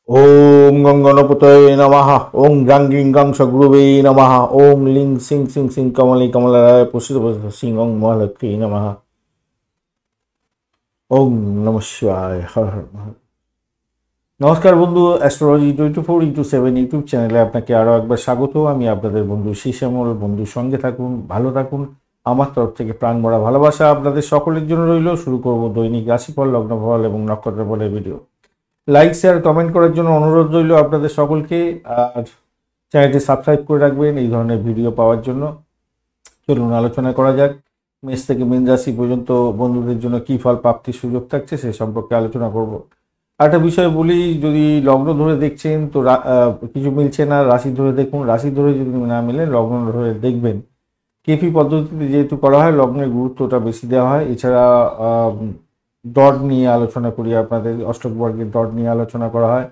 ओम गंगणपतये नमः। ओम गां गिं गां सगुरुवे नमः। ओम लिंग सिंह सिंह सिंह कमली कमलाय पुष्ट सिंह ओम महालक्ष्मी नमः। ओम नमः शिवाय। हर हर महादेव। নমস্কার বন্ধু, অ্যাস্ট্রোলজি 24x7 ইউটিউব চ্যানেলে আপনাকে আরও একবার স্বাগত। আমি আপনাদের বন্ধু শ্যামল। বন্ধুর সঙ্গে থাকুন, ভালো থাকুন। আমার তরফ থেকে প্রাণ ভরা ভালোবাসা আপনাদের সকলের জন্য রইল। শুরু করব দৈনিক রাশিফল, লগ্নফল এবং নক্ষত্রফলের ভিডিও। লাইক শেয়ার কমেন্ট করার জন্য অনুরোধ রইল আপনাদের সকলকে। আর চ্যানেলটি সাবস্ক্রাইব করে রাখবেন এই ধরনের ভিডিও পাওয়ার জন্য। চলুন আলোচনা করা যাক মেষ থেকে মীন রাশি পর্যন্ত বন্ধুদের জন্য কী ফল প্রাপ্তির সুযোগ থাকছে সে সম্পর্কে আলোচনা করব। একটা বিষয় বলি, যদি লগ্ন ধরে দেখছেন তো কিছু মিলছে না, রাশি ধরে দেখুন। রাশি ধরে যদি না মিলে লগ্ন ধরে দেখবেন। কেপি পদ্ধতিতে যেহেতু করা হয়, লগ্নের গুরুত্বটা বেশি দেওয়া হয়। এছাড়া ডট নিয়ে আলোচনা করি, আপনাদের অষ্টক বর্গের ডট নিয়ে আলোচনা করা হয়।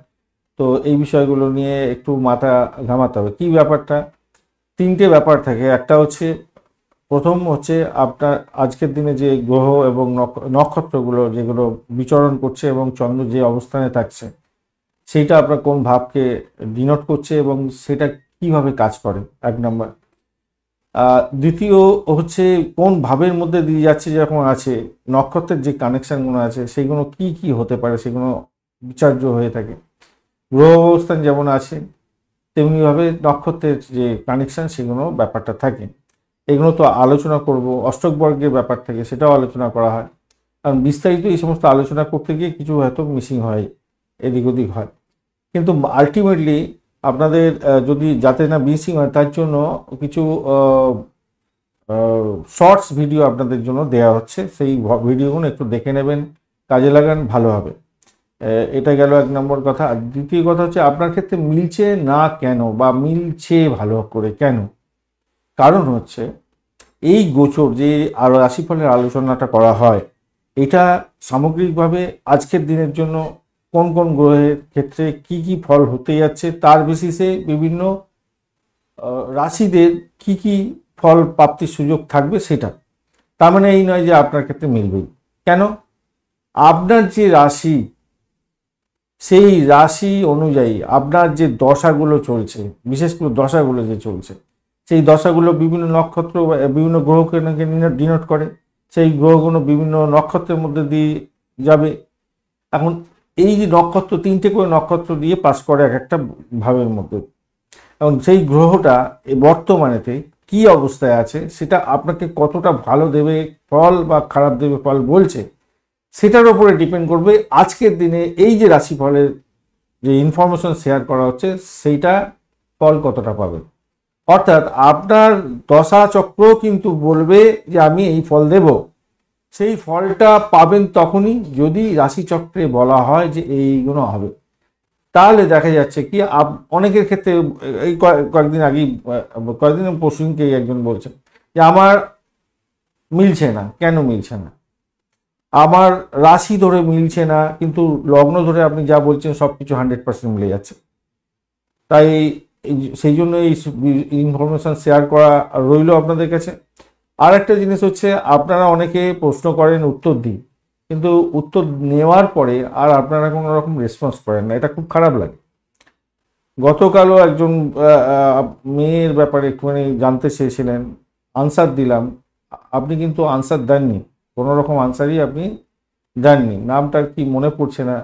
তো এই বিষয়গুলো নিয়ে একটু মাথা ঘামাতে হবে। কী ব্যাপারটা, তিনটে ব্যাপার থাকে। একটা হচ্ছে, প্রথম হচ্ছে আপনার আজকের দিনে যে গ্রহ এবং নক্ষত্রগুলো যেগুলো বিচরণ করছে এবং চন্দ্র যে অবস্থানে থাকছে সেইটা আপনার কোন ভাবকে ডিনোট করছে এবং সেটা কিভাবে কাজ করে, এক নম্বর। দ্বিতীয় হচ্ছে কোন ভাবের মধ্যে দিয়ে যাচ্ছে, যেরকম আছে নক্ষত্রের যে কানেকশানগুলো আছে সেগুলো কি কি হতে পারে, সেগুলো বিচার্য হয়ে থাকে। গ্রহ অবস্থান যেমন আছে তেমনিভাবে নক্ষত্রের যে কানেকশান সেগুলো ব্যাপারটা থাকে। এগুলো তো আলোচনা করব। অষ্টক বর্গের ব্যাপার থেকে সেটাও আলোচনা করা হয়, কারণ বিস্তারিত এই সমস্ত আলোচনা করতে গিয়ে কিছু হয়তো মিসিং হয়, এদিক ওদিক হয়। কিন্তু আলটিমেটলি আপনাদের যদি যাতে না মিসিং হয় তার জন্য কিছু শর্টস ভিডিও আপনাদের জন্য দেওয়া হচ্ছে। সেই ভিডিওগুলো একটু দেখে নেবেন, কাজে লাগান, ভালো হবে। এটা গেল এক নম্বর কথা। আর দ্বিতীয় কথা হচ্ছে, আপনার ক্ষেত্রে মিলছে না কেন বা মিলছে ভালো করে কেন। কারণ হচ্ছে এই গোচর যে আরও রাশিফলের আলোচনাটা করা হয়, এটা সামগ্রিকভাবে আজকের দিনের জন্য কোন কোন গ্রহের ক্ষেত্রে কি কি ফল হতে যাচ্ছে তার বেসিসে বিভিন্ন রাশিদের কি কি ফল প্রাপ্তির সুযোগ থাকবে সেটা। তার মানে এই নয় যে আপনার ক্ষেত্রে মিলবেই। কেন? আপনার যে রাশি, সেই রাশি অনুযায়ী আপনার যে দশাগুলো চলছে, বিশেষ করে দশাগুলো যে চলছে, সেই দশাগুলো বিভিন্ন নক্ষত্র বিভিন্ন গ্রহকে ডিনোট করে। সেই গ্রহগুলো বিভিন্ন নক্ষত্রের মধ্যে দিয়ে যাবে। এখন এই যে নক্ষত্র, তিনটে করে নক্ষত্র দিয়ে পাস করে এক একটা ভাবের মধ্যে, এবং সেই গ্রহটা বর্তমানেতে কি অবস্থায় আছে সেটা আপনাকে কতটা ভালো দেবে ফল বা খারাপ দেবে ফল বলছে, সেটার উপরে ডিপেন্ড করবে আজকের দিনে এই যে রাশিফলের যে ইনফরমেশন শেয়ার করা হচ্ছে সেইটা ফল কতটা পাবে। অর্থাৎ আপনার দশা চক্র কিন্তু বলবে যে আমি এই ফল দেব। সেই ফলটা পাবেন তখনই যদি রাশিচক্রে বলা হয় যে এইগুলো হবে। তাহলে দেখা যাচ্ছে কি, অনেকের ক্ষেত্রে এই কয়েকদিন আগেই, কয়েকদিন পরশুদিনকেই একজন বলছেন যে আমার মিলছে না। কেন মিলছে না? আমার রাশি ধরে মিলছে না, কিন্তু লগ্ন ধরে আপনি যা বলছেন সব কিছু 100% মিলে যাচ্ছে। তাই সেই জন্য এই ইনফরমেশান শেয়ার করা রইল আপনাদের কাছে। আর একটা জিনিস হচ্ছে, আপনারা অনেকে প্রশ্ন করেন, উত্তর দিই, কিন্তু উত্তর নেওয়ার পরে আর আপনারা কোনো রকম রেসপন্স করেন না। এটা খুব খারাপ লাগে। গতকালও একজন মেয়ের ব্যাপারে একটুখানি জানতে চেয়েছিলেন, আনসার দিলাম। আপনি কিন্তু আনসার দেননি, কোনো রকম আনসারই আপনি দেননি। নামটা কি মনে পড়ছে না,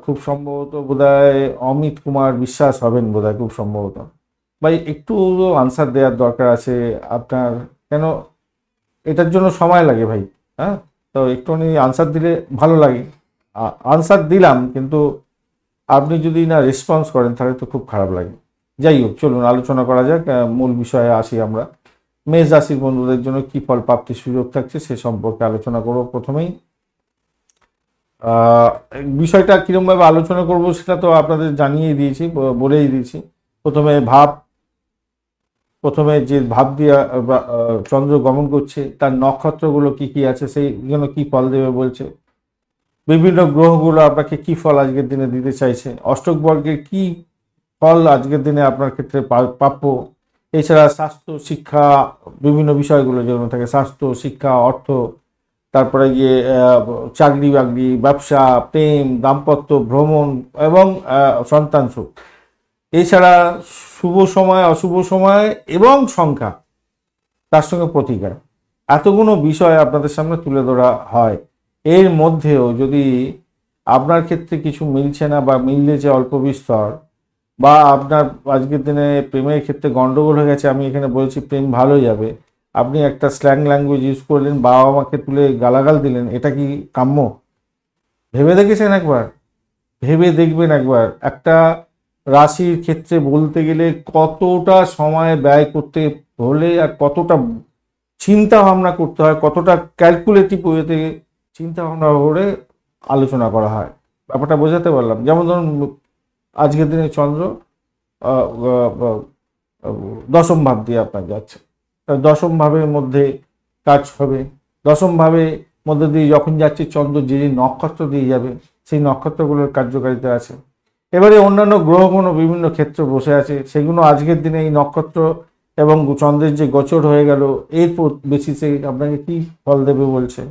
খুব সম্ভবত বোধহয় অমিত কুমার বিশ্বাস হবেন বোধহয়, খুব সম্ভবত। ভাই একটু আনসার দেওয়ার দরকার আছে আপনার। কেন? এটার জন্য সময় লাগে ভাই। হ্যাঁ, তো একটুখানি আনসার দিলে ভালো লাগে। আনসার দিলাম, কিন্তু আপনি যদি না রেসপন্স করেন তাহলে তো খুব খারাপ লাগে। যাই হোক, চলুন আলোচনা করা যাক। মূল বিষয়ে আসি আমরা। মেষ রাশির বন্ধুদের জন্য কি ফল প্রাপ্তির সুযোগ থাকছে সে সম্পর্কে আলোচনা করব। প্রথমেই বিষয়টা কীরকমভাবে আলোচনা করব সেটা তো আপনাদের জানিয়েই দিয়েছি, বলেই দিয়েছি। প্রথমে যে ভাব দিয়ে চন্দ্র গমন করছে তার নক্ষত্রগুলো কি কি আছে, সেই জন্য কি ফল দেবে বলছে। বিভিন্ন গ্রহগুলো আপনাকে কি ফল আজকের দিনে দিতে চাইছে, অষ্টক বর্গের কি ফল আজকের দিনে আপনার ক্ষেত্রে প্রাপ্য। এছাড়া স্বাস্থ্য, শিক্ষা, বিভিন্ন বিষয়গুলো যেগুলো থাকে, স্বাস্থ্য, শিক্ষা, অর্থ, তারপরে গিয়ে চাকরি বাকরি, ব্যবসা, প্রেম, দাম্পত্য, ভ্রমণ এবং সন্তান সুখ। এছাড়া শুভ সময়, অশুভ সময় এবং সংখ্যা, তার সঙ্গে প্রতিকার, এতগুলো বিষয় আপনাদের সামনে তুলে ধরা হয়। এর মধ্যেও যদি আপনার ক্ষেত্রে কিছু মিলছে না বা মিলছে অল্প বিস্তর, বা আপনার আজকের দিনে প্রেমের ক্ষেত্রে গন্ডগোল হয়ে গেছে, আমি এখানে বলছি প্রেম ভালো যাবে, আপনি একটা স্ল্যাং ল্যাঙ্গুয়েজ ইউজ করলেন, বাবা মাকে তুলে গালাগাল দিলেন, এটা কি কাম্য? ভেবে দেখেছেন একবার? ভেবে দেখবেন একবার। একটা রাশির ক্ষেত্রে বলতে গেলে কতটা সময় ব্যয় করতে হলে আর কতটা চিন্তা ভাবনা করতে হয়, কতটা ক্যালকুলেটিভ ওয়েতে চিন্তা ভাবনা করে আলোচনা করা হয়। ব্যাপারটা বোঝাতে পারলাম? যেমন ধরুন আজকের দিনে চন্দ্র আহ, আহ, দশম ভাব দিয়ে আপনার যাচ্ছে, দশম ভাবের মধ্যে কাজ হবে। দশম ভাবের মধ্যে দিয়ে যখন যাচ্ছে চন্দ্র, যে যে নক্ষত্র দিয়ে যাবে সেই নক্ষত্রগুলোর কার্যকারিতা আছে। এবারে অন্যান্য গ্রহগুলো বিভিন্ন ক্ষেত্রে বসে আছে, সেগুলো আজকের দিনে এই নক্ষত্র এবং চন্দ্রের যে গোচর হয়ে গেল এর বেসিসে আপনাকে কি ফল দেবে বলছে।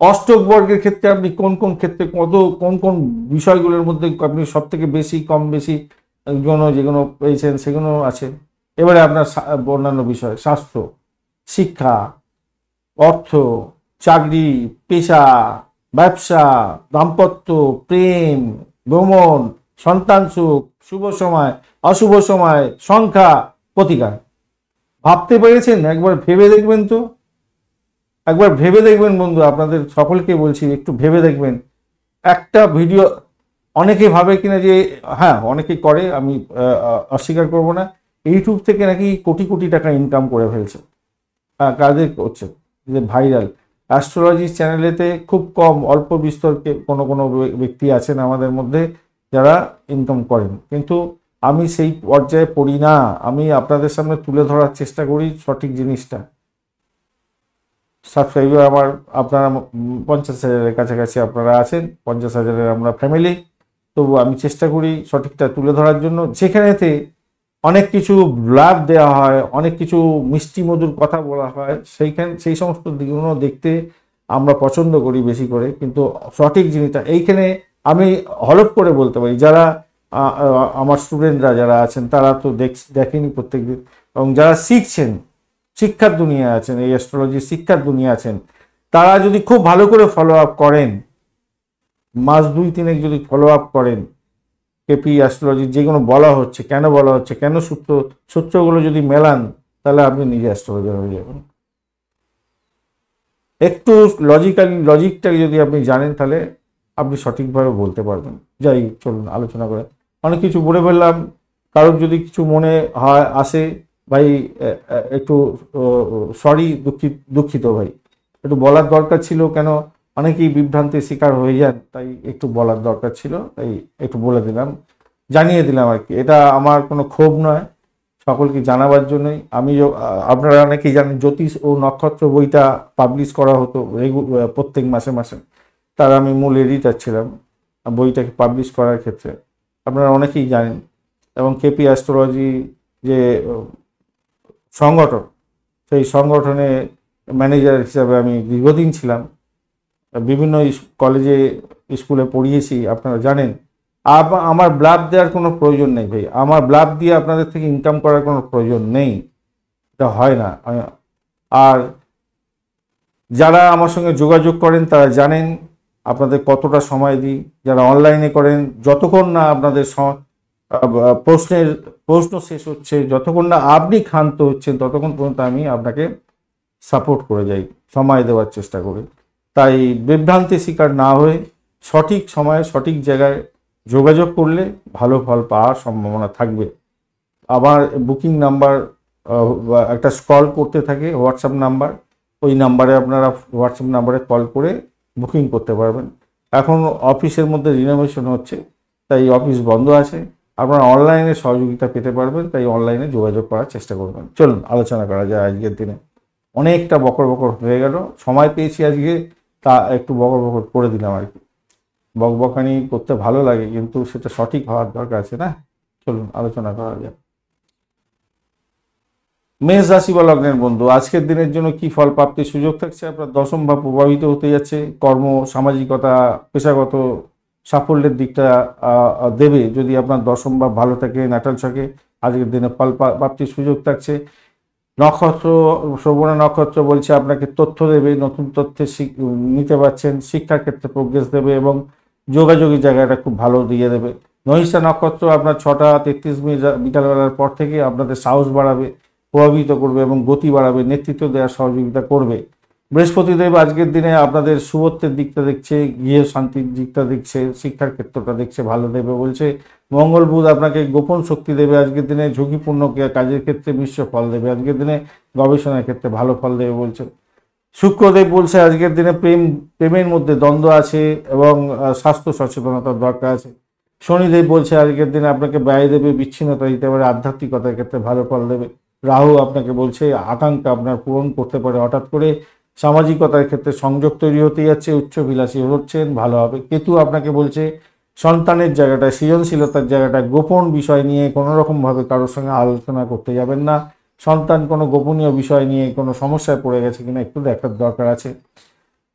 অষ্টক বর্গের ক্ষেত্রে আপনি কোন কোন ক্ষেত্রে কোন কোন বিষয়গুলোর মধ্যে আপনি সব থেকে বেশি কম বেশি যেগুলো পেয়েছেন সেগুলো আছে। এবারে আপনার অন্যান্য বিষয়, স্বাস্থ্য, শিক্ষা, অর্থ, চাকরি, পেশা, ব্যবসা, দাম্পত্য, প্রেম, ভ্রমণ, সন্তান সুখ, শুভ সময়, অশুভ সময়, সংখ্যা, প্রতিকার। ভাবতে পেরেছেন? একবার ভেবে দেখবেন তো, একবার ভেবে দেখবেন বন্ধু, আপনাদের সকলকে বলছি একটু ভেবে দেখবেন। একটা ভিডিও, অনেকে ভাবে কিনা যে, হ্যাঁ অনেকে করে, আমি অস্বীকার করব না, ইউটিউব থেকে নাকি কোটি কোটি টাকা ইনকাম করে ফেলছে। হ্যাঁ, কাদের করছে? যে ভাইরাল অ্যাস্ট্রোলজি চ্যানেলেতে খুব কম অল্প বিস্তরকে কোনো কোনো ব্যক্তি আছেন আমাদের মধ্যে যারা ইনকাম করেন, কিন্তু আমি সেই পর্যায়ে পড়ি না। আমি আপনাদের সামনে তুলে ধরার চেষ্টা করি সঠিক জিনিসটা। সাবস্ক্রাইবার আমার আপনারা 50,000-এর কাছাকাছি আপনারা আছেন, 50,000-এর আমরা ফ্যামিলি। তবু আমি চেষ্টা করি সঠিকটা তুলে ধরার জন্য, যেখানেতে অনেক কিছু লাভ দেওয়া হয়, অনেক কিছু মিষ্টি মধুর কথা বলা হয়, সেই সমস্ত দিকগুলো দেখতে আমরা পছন্দ করি বেশি করে। কিন্তু সঠিক জিনিসটা এইখানে আমি হলপ করে বলতে পারি, যারা আমার স্টুডেন্টরা যারা আছেন তারা তো দেখেনি প্রত্যেকদিন, এবং যারা শিখছেন, শিক্ষার দুনিয়া আছেন, এই অ্যাস্ট্রোলজি শিক্ষার দুনিয়া আছেন, তারা যদি খুব ভালো করে ফলো আপ করেন, মাস 2-3 যদি ফলো আপ করেন কেপি অ্যাস্ট্রোলজি যেগুলো বলা হচ্ছে, কেন বলা হচ্ছে, কেন সূত্রগুলো যদি মেলান, তাহলে আপনি নিজে অ্যাস্ট্রোলজার হয়ে যাবেন। একটু লজিকটা যদি আপনি জানেন, তাহলে আপনি সঠিকভাবে বলতে পারবেন। যাই, চলুন আলোচনা করে। অনেক কিছু বলে ফেললাম, কারোর যদি কিছু মনে হয় আসে ভাই, একটু সরি, দুঃখিত ভাই, একটু বলার দরকার ছিল। কেন অনেকেই বিভ্রান্তির শিকার হয়ে যান, তাই একটু বলার দরকার ছিল, তাই একটু বলে দিলাম, জানিয়ে দিলাম আর কি। এটা আমার কোনো ক্ষোভ নয়, সকলকে জানাবার জন্যই। আপনারা অনেকেই জানেন জ্যোতিষ ও নক্ষত্র বইটা পাবলিশ করা হতো প্রত্যেক মাসে মাসে, তার আমি মূল এডিটার ছিলাম বইটাকে পাবলিশ করার ক্ষেত্রে, আপনারা অনেকেই জানেন। এবং কেপি অ্যাস্ট্রোলজি যে সংগঠন, সেই সংগঠনে ম্যানেজার হিসাবে আমি দীর্ঘদিন ছিলাম, বিভিন্ন কলেজে স্কুলে পড়িয়েছি, আপনারা জানেন। আমার ব্লাড দেওয়ার কোনো প্রয়োজন নেই ভাই, আমার ব্লাড দিয়ে আপনাদের থেকে ইনকাম করার কোনো প্রয়োজন নেই, এটা হয় না। আর যারা আমার সঙ্গে যোগাযোগ করেন তারা জানেন আপনাদের কতটা সময় দিই। যারা অনলাইনে করেন, যতক্ষণ না আপনাদের প্রশ্ন শেষ হচ্ছে, যতক্ষণ না আপনি ক্ষান্ত হচ্ছেন, ততক্ষণ পর্যন্ত আমি আপনাকে সাপোর্ট করে যাই, সময় দেওয়ার চেষ্টা করি। তাই বিভ্রান্তির শিকার না হয়ে সঠিক সময়ে সঠিক জায়গায় যোগাযোগ করলে ভালো ফল পাওয়ার সম্ভাবনা থাকবে। আবার বুকিং নাম্বার একটা স্ক্রল করতে থাকে, হোয়াটসঅ্যাপ নাম্বার, ওই নাম্বারে আপনারা হোয়াটসঅ্যাপ নাম্বারে কল করে বুকিং করতে পারবেন। এখন অফিসের মধ্যে রিনোভেশন হচ্ছে, তাই অফিস বন্ধ আছে, আপনারা অনলাইনে সহযোগিতা পেতে পারবেন, তাই অনলাইনে যোগাযোগ করার চেষ্টা করবেন। চলুন আলোচনা করা যায় আজকের দিনে। অনেকটা বকর বকর হয়ে গেল, সময় পেয়েছি আজকে, তা একটু বকর বকর করে দিলাম আর কি। বকবকানি করতে ভালো লাগে, কিন্তু সেটা সঠিক হওয়ার দরকার আছে না। চলুন আলোচনা করা যায়। মেষ রাশি বা লগ্নের বন্ধু, আজকের দিনের জন্য কি ফল প্রাপ্তির সুযোগ থাকছে? আপনার দশম ভাব প্রভাবিত হতে যাচ্ছে। কর্ম, সামাজিকতা, পেশাগত সাফল্যের দিকটা দেবে যদি আপনার দশম ভাব ভালো থাকে, ন্যাটাল ছকে। আজকের দিনে ফল প্রাপ্তির সুযোগ থাকছে। নক্ষত্র, শ্রবণা নক্ষত্র বলছে আপনাকে তথ্য দেবে, নতুন তথ্যে নিতে পারছেন, শিক্ষার ক্ষেত্রে প্রোগ্রেস দেবে এবং যোগাযোগের জায়গাটা খুব ভালো দিয়ে দেবে। মহিষা নক্ষত্র আপনার 6টা 33 মিনিট বিকালবেলার পর থেকে আপনাদের সাহস বাড়াবে, প্রভাবিত করবে এবং গতি বাড়াবে, নেতৃত্ব দেওয়ার সহযোগিতা করবে। বৃহস্পতিদেব আজকের দিনে আপনাদের শুভত্বের দিকটা দেখছে, গৃহ শান্তির দিকটা দেখছে, শিক্ষার ক্ষেত্রটা দেখছে, ভালো দেবে বলছে। মঙ্গল বুধ আপনাকে গোপন শক্তি দেবে আজকের দিনে, ঝুঁকিপূর্ণ কাজের ক্ষেত্রে মিশ্র ফল দেবে আজকের দিনে, গবেষণার ক্ষেত্রে ভালো ফল দেবে বলছে। শুক্রদেব বলছে আজকের দিনে প্রেমের মধ্যে দ্বন্দ্ব আছে এবং স্বাস্থ্য সচেতনতার দরকার আছে। শনিদেব বলছে আজকের দিনে আপনাকে ব্যয় দেবে, বিচ্ছিন্নতা দিতে পারে, আধ্যাত্মিকতার ক্ষেত্রে ভালো ফল দেবে। রাহু আপনাকে বলছে আকাঙ্ক্ষা আপনার পূরণ করতে পারে হঠাৎ করে, সামাজিকতার ক্ষেত্রে সংযোগ তৈরি হতে যাচ্ছে, উচ্চবিলাসী হচ্ছেন, ভালো হবে। কেতু আপনাকে বলছে সন্তানের জায়গাটা, সৃজনশীলতার জায়গাটা, গোপন বিষয় নিয়ে কোনো রকমভাবে কারোর সঙ্গে আলোচনা করতে যাবেন না। সন্তান কোনো গোপনীয় বিষয় নিয়ে কোনো সমস্যায় পড়ে গেছে কিনা একটু দেখার দরকার আছে।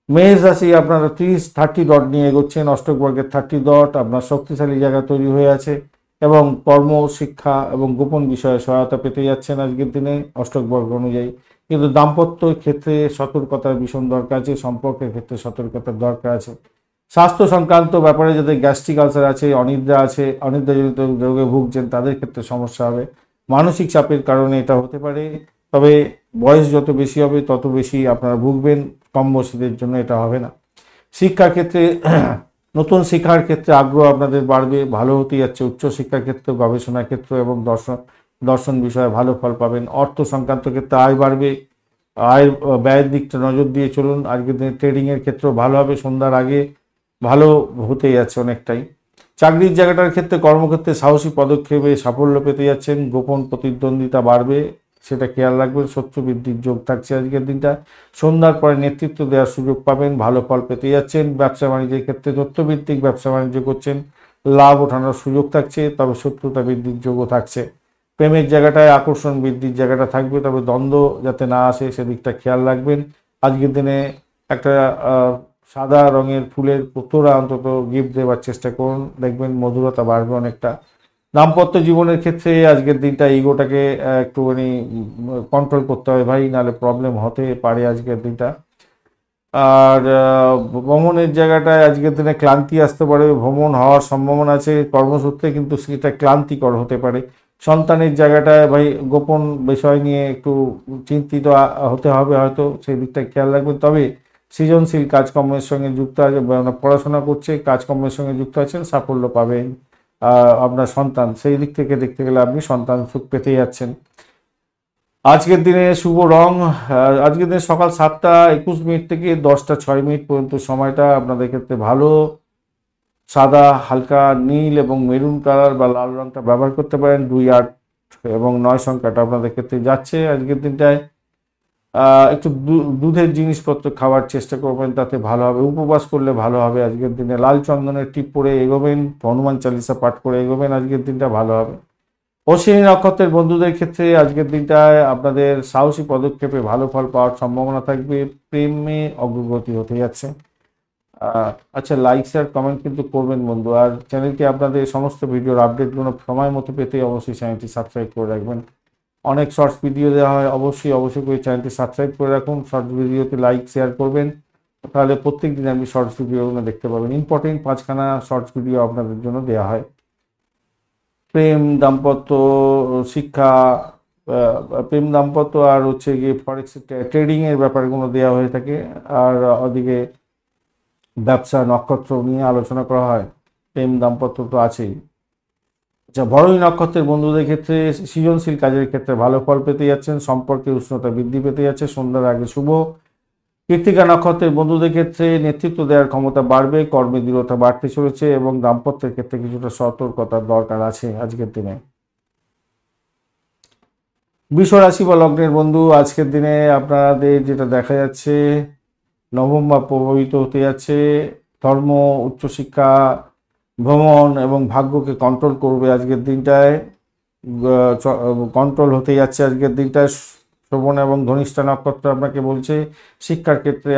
মেষ রাশি, আপনারা 30 ডট নিয়ে এগোচ্ছেন, অষ্টক বর্গের 30 ডট আপনার শক্তিশালী জায়গা তৈরি হয়ে আছে এবং কর্ম, শিক্ষা এবং গোপন বিষয়ে সহায়তা পেতে যাচ্ছেন আজকের দিনে অষ্টক বর্গ অনুযায়ী। কিন্তু দাম্পত্য ক্ষেত্রে সতর্কতার ভীষণ দরকার আছে, সম্পর্কের ক্ষেত্রে সতর্কতার দরকার আছে। স্বাস্থ্য সংক্রান্ত ব্যাপারে যাদের গ্যাস্ট্রিক আলসার আছে, অনিদ্রা আছে, অনিদ্রাজনিত রোগে ভুগছেন, তাদের ক্ষেত্রে সমস্যা হবে। মানসিক চাপের কারণে এটা হতে পারে, তবে বয়স যত বেশি হবে তত বেশি আপনারা ভুগবেন, কম বয়সীদের জন্য এটা হবে না। শিক্ষার ক্ষেত্রে নতুন শিক্ষার ক্ষেত্রে আগ্রহ আপনাদের বাড়বে, ভালো হতে যাচ্ছে। উচ্চশিক্ষার ক্ষেত্রে, গবেষণার ক্ষেত্রে এবং দর্শন বিষয়ে ভালো ফল পাবেন। অর্থ সংক্রান্ত ক্ষেত্রে আয় বাড়বে, আয়ের ব্যয়ের দিকটা নজর দিয়ে চলুন। আজকের দিনে ট্রেডিংয়ের ক্ষেত্রেও ভালো হবে, সন্ধ্যার আগে ভালো হতে যাচ্ছে অনেকটাই। চাকরির জায়গাটার ক্ষেত্রে, কর্মক্ষেত্রে সাহসী পদক্ষেপে সাফল্য পেতে যাচ্ছেন, গোপন প্রতিদ্বন্দ্বিতা বাড়বে, সেটা খেয়াল রাখবেন। শত্রু বৃদ্ধির যোগ থাকছে আজকের দিনটা। সন্ধ্যার পরে নেতৃত্ব দেওয়ার সুযোগ পাবেন, ভালো ফল পেতে যাচ্ছেন। ব্যবসা বাণিজ্যের ক্ষেত্রে তথ্যভিত্তিক ব্যবসা বাণিজ্য করছেন, লাভ ওঠানোর সুযোগ থাকছে, তবে শত্রুতা বৃদ্ধির যোগও থাকছে। প্রেমের জায়গাটায় আকর্ষণ বৃদ্ধির জায়গাটা থাকবে, তবে দ্বন্দ্ব যাতে না আসে সেদিকটা খেয়াল রাখবেন। আজকের দিনে একটা সাদা রঙের ফুলের তোড়া অন্তত গিফট দেওয়ার চেষ্টা করুন, দেখবেন মধুরতা বাড়বে অনেকটা। দাম্পত্য জীবনের ক্ষেত্রে আজকের দিনটা ইগোটাকে একটুখানি কন্ট্রোল করতে হবে ভাই, নাহলে প্রবলেম হতে পারে আজকের দিনটা। আর ভ্রমণের জায়গাটায় আজকের দিনে ক্লান্তি আসতে পারে, ভ্রমণ হওয়ার সম্ভাবনা আছে কর্মসূত্রে, কিন্তু সেটা ক্লান্তিকর হতে পারে। সন্তানের জায়গাটায় ভাই গোপন বিষয় নিয়ে একটু চিন্তিত হতে হবে হয়তো, সেই দিকটা খেয়াল রাখবেন। তবে সৃজনশীল কাজকর্মের সঙ্গে যুক্ত আছে, পড়াশোনা করছে, কাজকর্মের সঙ্গে যুক্ত আছেন, সাফল্য পাবেন। আপনার সন্তান, সেই দিক থেকে দেখতে গেলে আপনি সন্তান সুখ পেতে যাচ্ছেন। আজকের দিনে শুভ রং, আজকের দিনে সকাল 7টা 21 মিনিট থেকে 10টা 6 মিনিট পর্যন্ত সময়টা আপনাদের ক্ষেত্রে ভালো। সাদা, হালকা নীল এবং মেরুন কালার বা লাল রংটা ব্যবহার করতে পারেন। 2, 8 এবং 9 সংখ্যাটা আপনাদের ক্ষেত্রে যাচ্ছে আজকের দিনটায়। একটু দুধের জিনিসপত্র খাওয়ার চেষ্টা করবেন, তাতে ভালো হবে। উপবাস করলে ভালো হবে আজকের দিনে। লাল চন্দনের টিপ পরে এগোবেন, হনুমান চালিসা পাঠ করে এগোবেন, আজকের দিনটা ভালো হবে। অশ্বিনী নক্ষত্রের বন্ধুদের ক্ষেত্রে আজকের দিনটায় আপনাদের সাহসী পদক্ষেপে ভালো ফল পাওয়ার সম্ভাবনা থাকবে, প্রেমে অগ্রগতি হতে যাচ্ছে। আচ্ছা, লাইক শেয়ার কমেন্ট কিন্তু করবেন বন্ধু। আর চ্যানেলটি আপনাদের সমস্ত ভিডিওর আপডেটগুলো সময় মতো পেতে অবশ্যই চ্যানেলটি সাবস্ক্রাইব করে রাখবেন। অনেক শর্টস ভিডিও দেওয়া হয়, অবশ্যই করে চ্যানেলটি সাবস্ক্রাইব করে রাখুন। শর্টস ভিডিওতে লাইক শেয়ার করবেন, তাহলে প্রত্যেক দিন আপনি শর্টস ভিডিওগুলো দেখতে পাবেন। ইম্পর্টেন্ট 5খানা শর্টস ভিডিও আপনাদের জন্য দেওয়া হয়। প্রেম, দাম্পত্য, শিক্ষা, প্রেম, দাম্পত্য আর হচ্ছে গিয়ে ফরেক্স ট্রেডিংয়ের ব্যাপারগুলো দেওয়া হয়ে থাকে। আর ওদিকে ব্যবসা, নক্ষত্র নিয়ে আলোচনা করা হয়। প্রেম, দাম্পত্য তো আছেই। আচ্ছা, ভরণী নক্ষত্রের বন্ধুদের ক্ষেত্রে সৃজনশীল কাজের ক্ষেত্রে ভালো ফল পেতে যাচ্ছেন, সম্পর্কে উষ্ণতা বৃদ্ধি পেতে যাচ্ছে, সন্ধ্যার আগে শুভ। কৃত্তিকা নক্ষত্রের বন্ধুদের ক্ষেত্রে নেতৃত্ব দেওয়ার ক্ষমতা বাড়বে, কর্মে দৃঢ়তা বাড়তে চলেছে এবং দাম্পত্যের ক্ষেত্রে কিছুটা সতর্কতার দরকার আছে আজকের দিনে। বৃষ রাশি বা লগ্নের বন্ধু, আজকের দিনে আপনাদের যেটা দেখা যাচ্ছে, নবম ভাব প্রভাবিত হতে যাচ্ছে। ধর্ম, উচ্চশিক্ষা, ভ্রমণ এবং ভাগ্যকে কন্ট্রোল করবে আজকের দিনটায়। কন্ট্রোল হতে যাচ্ছে আজকের দিনটায়। শ্রবণ এবং ধনিষ্ঠা নক্ষত্র আপনাকে বলছে শিক্ষার ক্ষেত্রে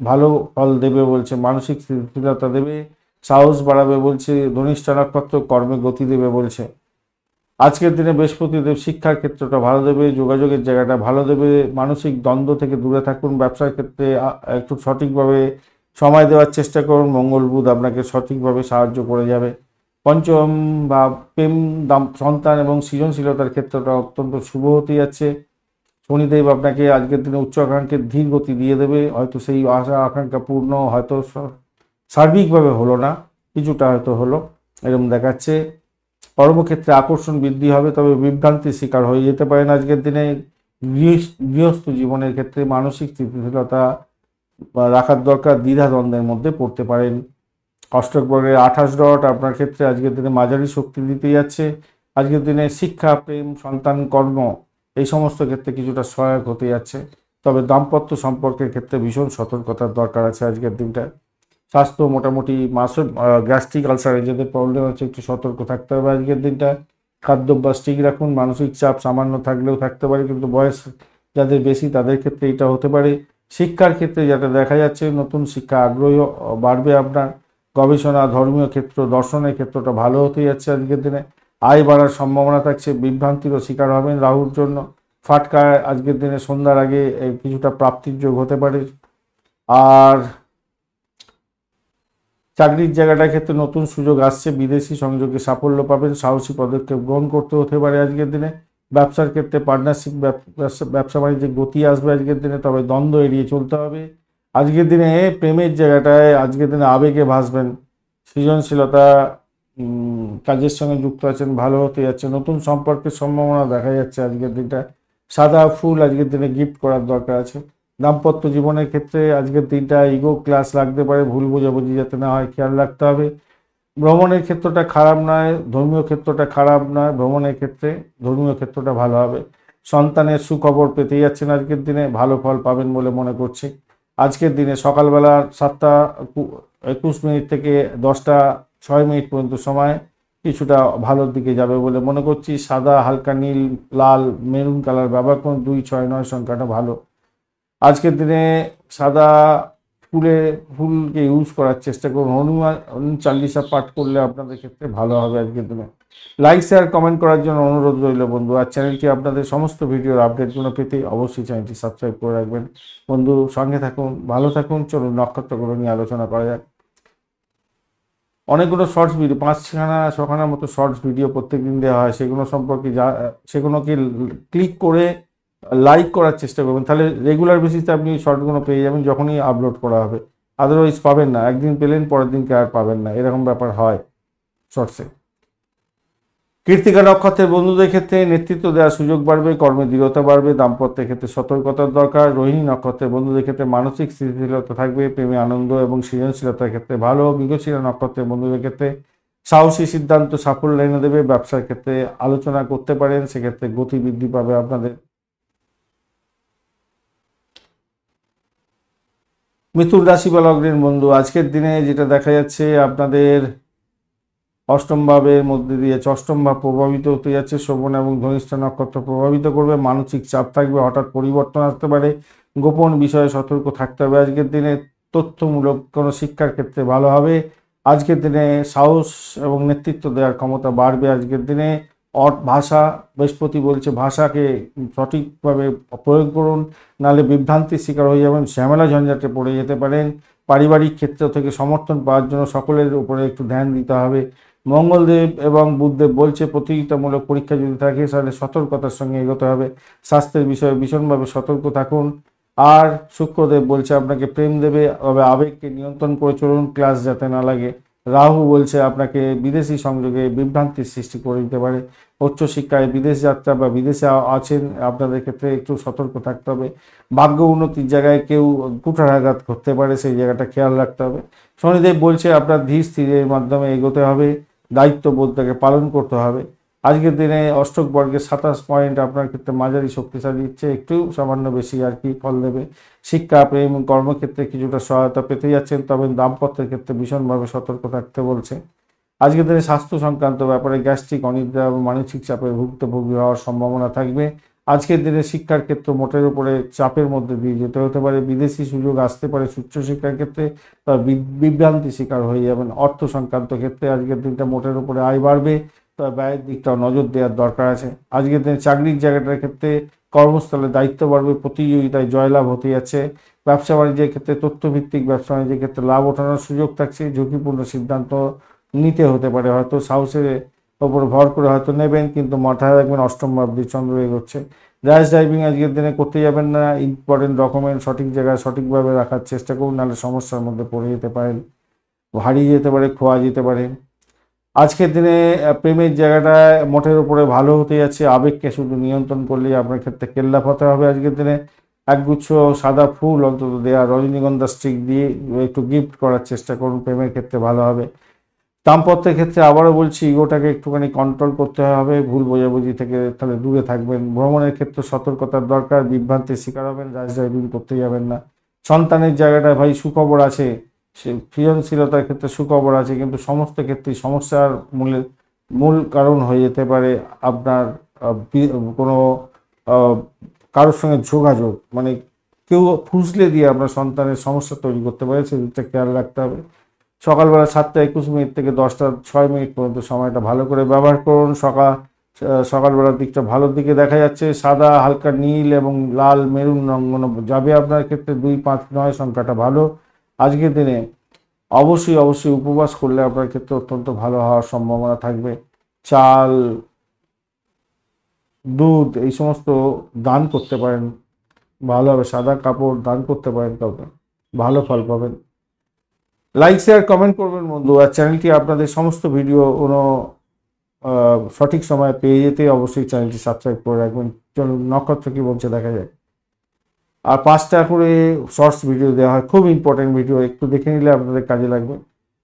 ভালো ফল দেবে বলছে, মানসিক স্থিতিশীলতা দেবে, সাহস বাড়াবে বলছে। ধনিষ্ঠা নক্ষত্র কর্মে গতি দেবে বলছে। আজকের দিনে বৃহস্পতিদেব শিক্ষার ক্ষেত্রটা ভালো দেবে, যোগাযোগের জায়গাটা ভালো দেবে, মানসিক দ্বন্দ্ব থেকে দূরে থাকুন, ব্যবসার ক্ষেত্রে একটু সঠিকভাবে সময় দেওয়ার চেষ্টা করুন, মঙ্গল বুধ আপনাকে সঠিকভাবে সাহায্য করে যাবে। পঞ্চম বা প্রেম, সন্তান এবং সৃজনশীলতার ক্ষেত্রটা অত্যন্ত শুভ হতে যাচ্ছে। শনিদেব আপনাকে আজকের দিনে উচ্চ আকাঙ্ক্ষের ধীর গতি দিয়ে দেবে, হয়তো সেই আশা আকাঙ্ক্ষা পূর্ণ হয়তো সার্বিকভাবে হলো না, কিছুটা হয়তো হলো, এরকম দেখাচ্ছে। কর্মক্ষেত্রে আকর্ষণ বৃদ্ধি হবে, তবে বিভ্রান্তির শিকার হয়ে যেতে পারেন আজকের দিনে। গৃহস্থ জীবনের ক্ষেত্রে মানসিক স্থিতিশীলতা রাখার দরকার, দ্বিধাদ্বন্দ্বের মধ্যে পড়তে পারেন। অষ্টক বর্গের 28 ডট আপনার ক্ষেত্রে আজকের দিনে মাঝারি শক্তি দিতে যাচ্ছে। আজকের দিনে শিক্ষা, প্রেম, সন্তান, কর্ম এই সমস্ত ক্ষেত্রে কিছুটা সহায়ক হতে যাচ্ছে, তবে দাম্পত্য সম্পর্কের ক্ষেত্রে ভীষণ সতর্কতার দরকার আছে আজকের দিনটায়। স্বাস্থ্য মোটামুটি গ্যাস্ট্রিক আলসারে যাদের প্রবলেম আছে একটু সতর্ক থাকতে হবে আজকের দিনটা। খাদ্যাভ্যাস ঠিক রাখুন, মানসিক চাপ সামান্য থাকলেও থাকতে পারে, কিন্তু বয়স যাদের বেশি তাদের ক্ষেত্রে এটা হতে পারে। শিক্ষার ক্ষেত্রে যেটা দেখা যাচ্ছে, নতুন শিক্ষা আগ্রহ বাড়বে আপনার। গবেষণা, ধর্মীয় ক্ষেত্র, দর্শনের ক্ষেত্রটা ভালো হতে যাচ্ছে আজকের দিনে। আয় বাড়ার সম্ভাবনা থাকছে, বিভ্রান্তিরও শিকার হবেন রাহুর জন্য। ফাটকায় আজকের দিনে সন্ধ্যার আগে কিছুটা প্রাপ্তির যোগ হতে পারে। আর চাকরির জায়গাটার ক্ষেত্রে নতুন সুযোগ আসছে, বিদেশি সংযোগে সাফল্য পাবেন, সাহসী পদক্ষেপ গ্রহণ করতে হতে পারে আজকের দিনে। ব্যবসার ক্ষেত্রে পার্টনারশিপ, ব্যবসা বাণিজ্যে গতি আসবে আজকের দিনে, তবে দ্বন্দ্ব এড়িয়ে চলতে হবে। আজকের দিনে প্রেমের জায়গাটায় আজকের দিনে আবেগে ভাসবেন, সৃজনশীলতা কাজের সঙ্গে যুক্ত আছেন, ভালো হতে যাচ্ছে। নতুন সম্পর্কের সম্ভাবনা দেখা যাচ্ছে আজকের দিনটা। সাদা ফুল আজকের দিনে গিফট করার দরকার আছে। দাম্পত্য জীবনের ক্ষেত্রে আজকের দিনটা ইগো ক্লাস লাগতে পারে, ভুল বোঝাবুঝি যাতে না হয় খেয়াল রাখতে হবে। ভ্রমণের ক্ষেত্রটা খারাপ নয়, ধর্মীয় ক্ষেত্রটা খারাপ নয়, ভ্রমণের ক্ষেত্রে ধর্মীয় ক্ষেত্রটা ভালো হবে। সন্তানের সুখবর পেতে যাচ্ছেন আজকের দিনে, ভালো ফল পাবেন বলে মনে করছি। আজকের দিনে সকালবেলা 7:21 থেকে 10:06 পর্যন্ত সময় কিছুটা ভালোর দিকে যাবে বলে মনে করছি। সাদা, হালকা নীল, লাল, মেরুন কালার ব্যবহার করুন, 269 সংখ্যাটা ভালো। আজকের দিনে সাদা ফুলকে ইউজ করার চেষ্টা করুন, হনুমান চালিসা পাঠ করলে আপনাদের ক্ষেত্রে ভালো হবে আজকের দিনে। লাইক, শেয়ার, কমেন্ট করার জন্য অনুরোধ রইল বন্ধু। আর চ্যানেলটি আপনাদের সমস্ত ভিডিওর আপডেটগুলো পেতে অবশ্যই চ্যানেলটি সাবস্ক্রাইব করে রাখবেন বন্ধু। সঙ্গে থাকুন, ভালো থাকুন। চলুন নক্ষত্রগুলো নিয়ে আলোচনা করা যাক। অনেকগুলো শর্টস ভিডিও, 5-6খানার মতো শর্টস ভিডিও প্রত্যেকদিন দেওয়া হয়, সেগুলো সম্পর্কে সেগুলোকে ক্লিক করে লাইক করার চেষ্টা করবেন, তাহলে রেগুলার বেসিসে আপনি শর্টগুলো পেয়ে যাবেন যখনই আপলোড করা হবে। আদারওয়াইজ পাবেন না, একদিন পেলেন পরের দিনকে আর পাবেন না, এরকম ব্যাপার হয় শর্টসে। কৃত্তিকা নক্ষত্রের বন্ধুদের ক্ষেত্রে নেতৃত্ব দেওয়ার সুযোগ বাড়বে, কর্মে দৃঢ়তা বাড়বে, দাম্পত্যের ক্ষেত্রে সতর্কতার দরকার। রোহিণী নক্ষত্রের বন্ধুদের ক্ষেত্রে মানসিক স্থিতিশীলতা থাকবে, প্রেমে আনন্দ এবং সৃজনশীলতার ক্ষেত্রে ভালো। মৃগশিরা নক্ষত্রের বন্ধুদের ক্ষেত্রে সাহসী সিদ্ধান্ত সাফল্য এনে দেবে। ব্যবসার ক্ষেত্রে আলোচনা করতে পারেন, সেক্ষেত্রে গতি বৃদ্ধি পাবে আপনাদের। মিথুন রাশি বা লগ্নের বন্ধু, আজকের দিনে যেটা দেখা যাচ্ছে আপনাদের অষ্টম ভাবের মধ্যে দিয়ে অষ্টম ভাব প্রভাবিত হতে যাচ্ছে, শ্রবণ এবং ধনিষ্ঠা নক্ষত্র প্রভাবিত করবে। মানসিক চাপ থাকবে, হঠাৎ পরিবর্তন আসতে পারে, গোপন বিষয়ে সতর্ক থাকতে হবে আজকের দিনে। তথ্যমূলক কোনো শিক্ষার ক্ষেত্রে ভালো হবে। আজকের দিনে সাহস এবং নেতৃত্ব দেওয়ার ক্ষমতা বাড়বে আজকের দিনে। ভাষা, বৃহস্পতি বলছে ভাষাকে সঠিকভাবে প্রয়োগ করুন, নাহলে বিভ্রান্তির শিকার হয়ে যাবেন, ঝামেলা ঝঞ্ঝাটে পড়ে যেতে পারেন। পারিবারিক ক্ষেত্র থেকে সমর্থন পাওয়ার জন্য সকলের উপরে একটু ধ্যান দিতে হবে। মঙ্গলদেব এবং বুধদেব বলছে প্রতিযোগিতামূলক পরীক্ষা যদি থাকে তাহলে সতর্কতার সঙ্গে এগোতে হবে, স্বাস্থ্যের বিষয়ে ভীষণভাবে সতর্ক থাকুন। আর শুক্রদেব বলছে আপনাকে প্রেম দেবে, তবে আবেগকে নিয়ন্ত্রণ করে চলুন, ক্লাস যাতে না লাগে। রাহু বলছে আপনাকে বিদেশি সংযোগে বিভ্রান্তির সৃষ্টি করে দিতে পারে। উচ্চশিক্ষায় বিদেশ যাত্রা বা বিদেশে আছেন আপনাদের ক্ষেত্রে একটু সতর্ক থাকতে হবে। ভাগ্য উন্নতির জায়গায় কেউ কুঠারাঘাত করতে পারে, সেই জায়গাটা খেয়াল রাখতে হবে। শনিদেব বলছে আপনার ধীর স্থিরের মাধ্যমে এগোতে হবে, দায়িত্ববোধটাকে পালন করতে হবে। আজকের দিনে অষ্টক বর্গের 27 পয়েন্ট আপনার ক্ষেত্রে মাঝারি শক্তিশালী দিচ্ছে, একটু সামান্য বেশি আর কি ফল দেবে। শিক্ষা, প্রেম, কর্মক্ষেত্রে কিছুটা সহায়তা পেতে যাচ্ছেন, তবে দাম্পত্যের ক্ষেত্রে ভীষণভাবে সতর্ক থাকতে বলছে। আজকের দিনে স্বাস্থ্য সংক্রান্ত ব্যাপারে গ্যাস্ট্রিক, অনিদ্রা এবং মানসিক চাপের ভুক্তভোগী হওয়ার সম্ভাবনা থাকবে। আজকের দিনে শিক্ষার ক্ষেত্র মোটের উপরে চাপের মধ্যে দিয়ে যেতে হতে পারে। বিদেশি সুযোগ আসতে পারে উচ্চশিক্ষার ক্ষেত্রে, বা বিভ্রান্তি শিকার হয়ে যাবেন। অর্থ সংক্রান্ত ক্ষেত্রে আজকের দিনটা মোটের উপরে আয় বাড়বে, তবে ব্যয়ের দিকটাও নজর দেওয়ার দরকার আছে। আজকের দিনে চাকরির জায়গাটার ক্ষেত্রে কর্মস্থলে দায়িত্ব বাড়বে, প্রতিযোগিতায় জয়লাভ হতে যাচ্ছে। ব্যবসা বাণিজ্যের ক্ষেত্রে তথ্যভিত্তিক ব্যবসা বাণিজ্যের ক্ষেত্রে লাভ ওঠানোর সুযোগ থাকছে। ঝুঁকিপূর্ণ সিদ্ধান্ত নিতে হতে পারে, হয়তো সাহসের ওপর ভর করে হয়তো নেবেন, কিন্তু মাথায় রাখবেন অষ্টম ভাবটি চন্দ্র এগোচ্ছে। র্যাশ ড্রাইভিং আজকের দিনে করতে যাবেন না। ইম্পর্টেন্ট ডকুমেন্ট সঠিক জায়গায় সঠিকভাবে রাখার চেষ্টা করুন, নাহলে সমস্যার মধ্যে পড়ে যেতে পারেন, হারিয়ে যেতে পারে, খোয়া যেতে পারে। আজকের দিনে প্রেমের জায়গাটা মোটের উপরে ভালো হতে যাচ্ছে। আবেগকে শুধু নিয়ন্ত্রণ করলেই আপনার ক্ষেত্রে কেল্লাফ হতে হবে। আজকের দিনে একগুচ্ছ সাদা ফুল অন্তত দেওয়া, রজনীগন্ধা স্টিক দিয়ে একটু গিফট করার চেষ্টা করুন, প্রেমের ক্ষেত্রে ভালো হবে। দাম্পত্যের ক্ষেত্রে আবারও বলছি, ইগোটাকে একটুখানি কন্ট্রোল করতে হবে, ভুল বোঝাবুঝি থেকে তাহলে দূরে থাকবেন। ভ্রমণের ক্ষেত্রে সতর্কতার দরকার, বিভ্রান্তির শিকার হবেন, র্যাশ ড্রাইভিং করতে যাবেন না। সন্তানের জায়গাটায় ভাই সুখবর আছে, সে সৃজনশীলতার ক্ষেত্রে সুখবর আছে, কিন্তু সমস্ত ক্ষেত্রেই সমস্যার মূল কারণ হয়ে যেতে পারে আপনার কোনো কারোর সঙ্গে যোগাযোগ, মানে কেউ ফুসলে দিয়ে আপনার সন্তানের সমস্যা তৈরি করতে পারে, সেদিকটা খেয়াল রাখতে হবে। সকালবেলা 7:21 থেকে 10:06 পর্যন্ত সময়টা ভালো করে ব্যবহার করুন। সকালবেলার দিকটা ভালোর দিকে দেখা যাচ্ছে। সাদা, হালকা নীল এবং লাল, মেরুন রঙ যাবে আপনার ক্ষেত্রে। 2, 5, 9 সংখ্যাটা ভালো। আজকের দিনে অবশ্যই উপবাস করলে আপনার ক্ষেত্রে অত্যন্ত ভালো হওয়ার সম্ভাবনা থাকবে। চাল, দুধ এই সমস্ত দান করতে পারেন, ভালো হবে। সাদা কাপড় দান করতে পারেন কাউকে, ভালো ফল পাবেন। লাইক, শেয়ার, কমেন্ট করবেন বন্ধু। আর চ্যানেলটি আপনাদের সমস্ত ভিডিও কোনো সঠিক সময়ে পেয়ে যেতে অবশ্যই চ্যানেলটি সাবস্ক্রাইব করে রাখবেন। চলুন নক্ষত্র কি বলছে দেখা যায়। আর 5টা করে শর্টস ভিডিও দেওয়া হয়, খুব ইম্পর্টেন্ট ভিডিও, একটু দেখে নিলে আপনাদের কাজে লাগবে।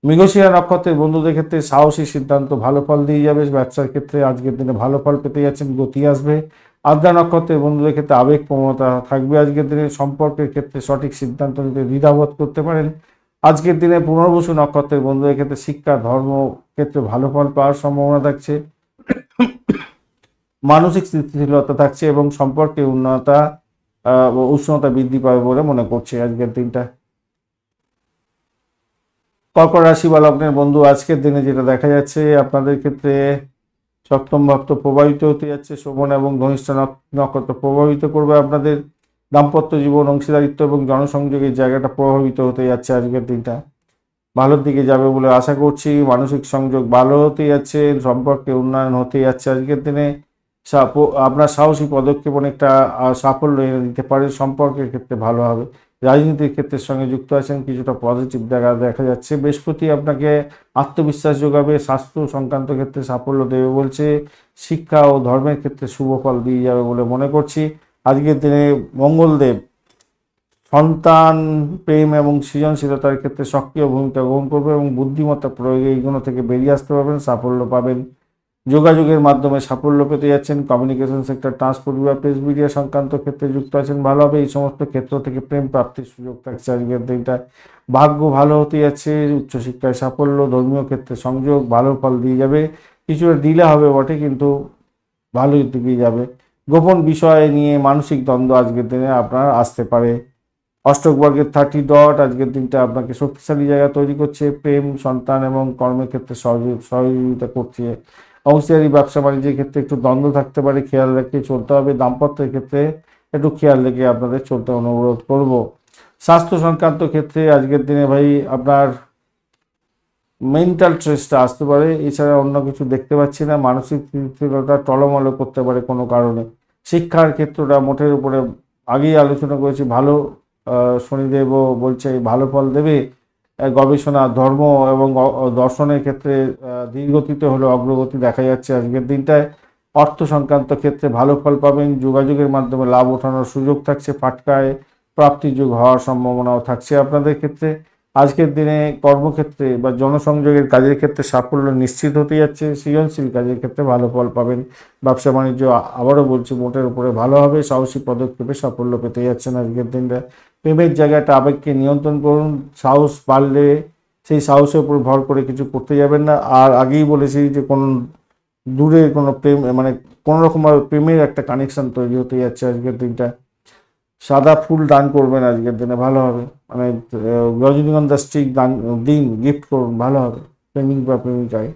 মৃগশিরা নক্ষত্রের বন্ধুদের ক্ষেত্রে সাহসী সিদ্ধান্ত ভালো ফল দিয়ে যাবে। ব্যবসার ক্ষেত্রে আজকের দিনে ভালো ফল পেতে যাচ্ছেন, গতি আসবে। আদ্রা নক্ষত্রের বন্ধুদের ক্ষেত্রে আবেগ প্রবণতা থাকবে। আজকের দিনে সম্পর্কের ক্ষেত্রে সঠিক সিদ্ধান্ত নিতে দ্বিধাবোধ করতে পারেন। আজকের দিনে পুনর্বসু নক্ষত্রের বন্ধুদের ক্ষেত্রে শিক্ষা, ধর্ম ক্ষেত্রে ভালো ফল পাওয়ার সম্ভাবনা থাকছে। মানসিক স্থিতিশীলতা থাকছে এবং সম্পর্কে উষ্ণতা বৃদ্ধি পাবে বলে মনে করছে আজকের দিনটা। কর্কট রাশি বা লগ্নের বন্ধু, আজকের দিনে যেটা দেখা যাচ্ছে আপনাদের ক্ষেত্রে সপ্তম ভাব তো প্রভাবিত হতে যাচ্ছে। শোভন এবং ধনিষ্ঠা নক্ষত্র প্রভাবিত করবে আপনাদের দাম্পত্য জীবন, অংশীদারিত্ব এবং জনসংযোগের জায়গাটা প্রভাবিত হতে যাচ্ছে। আজকের দিনটা ভালোর দিকে যাবে বলে আশা করছি। মানসিক সংযোগ ভালো হতে যাচ্ছে, সম্পর্কে উন্নয়ন হতে যাচ্ছে। আজকের দিনে আপনার সাহসী পদক্ষেপ অনেকটা সাফল্য এনে দিতে পারে। সম্পর্কের ক্ষেত্রে ভালো হবে। রাজনীতির ক্ষেত্রের সঙ্গে যুক্ত আছেন, কিছুটা পজিটিভ দেখা যাচ্ছে। বৃহস্পতি আপনাকে আত্মবিশ্বাস যোগাবে, স্বাস্থ্য সংক্রান্ত ক্ষেত্রে সাফল্য দেবে বলছে। শিক্ষা ও ধর্মের ক্ষেত্রে শুভ ফল দিয়ে যাবে বলে মনে করছি। আজকের দিনে মঙ্গলদেব সন্তান, প্রেম এবং সৃজনশীলতার ক্ষেত্রে সক্রিয় ভূমিকা গ্রহণ করবে এবং বুদ্ধিমত্তা প্রয়োগে এইগুলো থেকে বেরিয়ে আসতে পারবেন, সাফল্য পাবেন। যোগাযোগের মাধ্যমে সাফল্য পেতে যাচ্ছেন। কমিউনিকেশন সেক্টর, ট্রান্সপোর্ট বা প্রেস মিডিয়া সংক্রান্ত ক্ষেত্রে যুক্ত আছেন, ভালো হবে। এই সমস্ত ক্ষেত্র থেকে প্রেম প্রাপ্তির সুযোগ থাকছে আজকের দিনটা। ভাগ্য ভালো হতে যাচ্ছে। উচ্চশিক্ষায় সাফল্য, ধর্মীয় ক্ষেত্রে সংযোগ ভালো ফল দিয়ে যাবে। কিছুটা ডিলে হবে বটে, কিন্তু ভালোই দিকে যাবে। গোপন বিষয় নিয়ে মানসিক দ্বন্দ্ব আজকের দিনে আপনার আসতে পারে। অষ্টক বর্গের 30 ডট আজকের দিনটা আপনাকে শক্তিশালী জায়গা তৈরি করছে। প্রেম, সন্তান এবং কর্মের ক্ষেত্রে সহযোগিতা করছে। অংশীদারি ব্যবসা বাণিজ্যের ক্ষেত্রে একটু দ্বন্দ্ব থাকতে পারে, খেয়াল রেখে চলতে হবে। দাম্পত্যের ক্ষেত্রে একটু খেয়াল রেখে আপনাদের চলতে অনুরোধ করব। স্বাস্থ্য সংক্রান্ত ক্ষেত্রে আজকের দিনে ভাই আপনার মেন্টাল স্ট্রেসটা আসতে পারে, এছাড়া অন্য কিছু দেখতে পাচ্ছি না। মানসিক স্থিতিশীলতা টলমলো করতে পারে কোনো কারণে। শিক্ষার ক্ষেত্রটা মোটের উপরে আগেই আলোচনা করেছি, ভালো। শনিদেবও বলছে ভালো ফল দেবে। গবেষণা, ধর্ম এবং দর্শনের ক্ষেত্রে ধীরগতিতে হলেও অগ্রগতি দেখা যাচ্ছে আজকের দিনটায়। অর্থ সংক্রান্ত ক্ষেত্রে ভালো ফল পাবেন। যোগাযোগের মাধ্যমে লাভ ওঠানোর সুযোগ থাকছে। ফাটকায় প্রাপ্তির যোগ হওয়ার সম্ভাবনাও থাকছে আপনাদের ক্ষেত্রে। আজকের দিনে কর্মক্ষেত্রে বা জনসংযোগের কাজের ক্ষেত্রে সাফল্য নিশ্চিত হতে যাচ্ছে। সৃজনশীল কাজের ক্ষেত্রে ভালো ফল পাবেন। ব্যবসা বাণিজ্য আবারও বলছি মোটের উপরে ভালো হবে। সাহসী পদক্ষেপে সাফল্য পেতে যাচ্ছেন আজকের দিনটা। প্রেমের জায়গাটা আবেগকে নিয়ন্ত্রণ করুন। সাহস বাড়লে সেই সাহসের উপর ভর করে কিছু করতে যাবেন না। আর আগেই বলেছি যে কোন দূরে কোনো প্রেম মানে কোনো রকমভাবে প্রেমের একটা কানেকশন তৈরি হতে যাচ্ছে আজকের দিনটা। সাদা ফুল দান করবেন আজকের দিনে, ভালো হবে। মানে রজনীগন্ধা স্টিক দান দিন, গিফট করুন, ভালো হবে। প্রেমিক বা প্রেমিকায়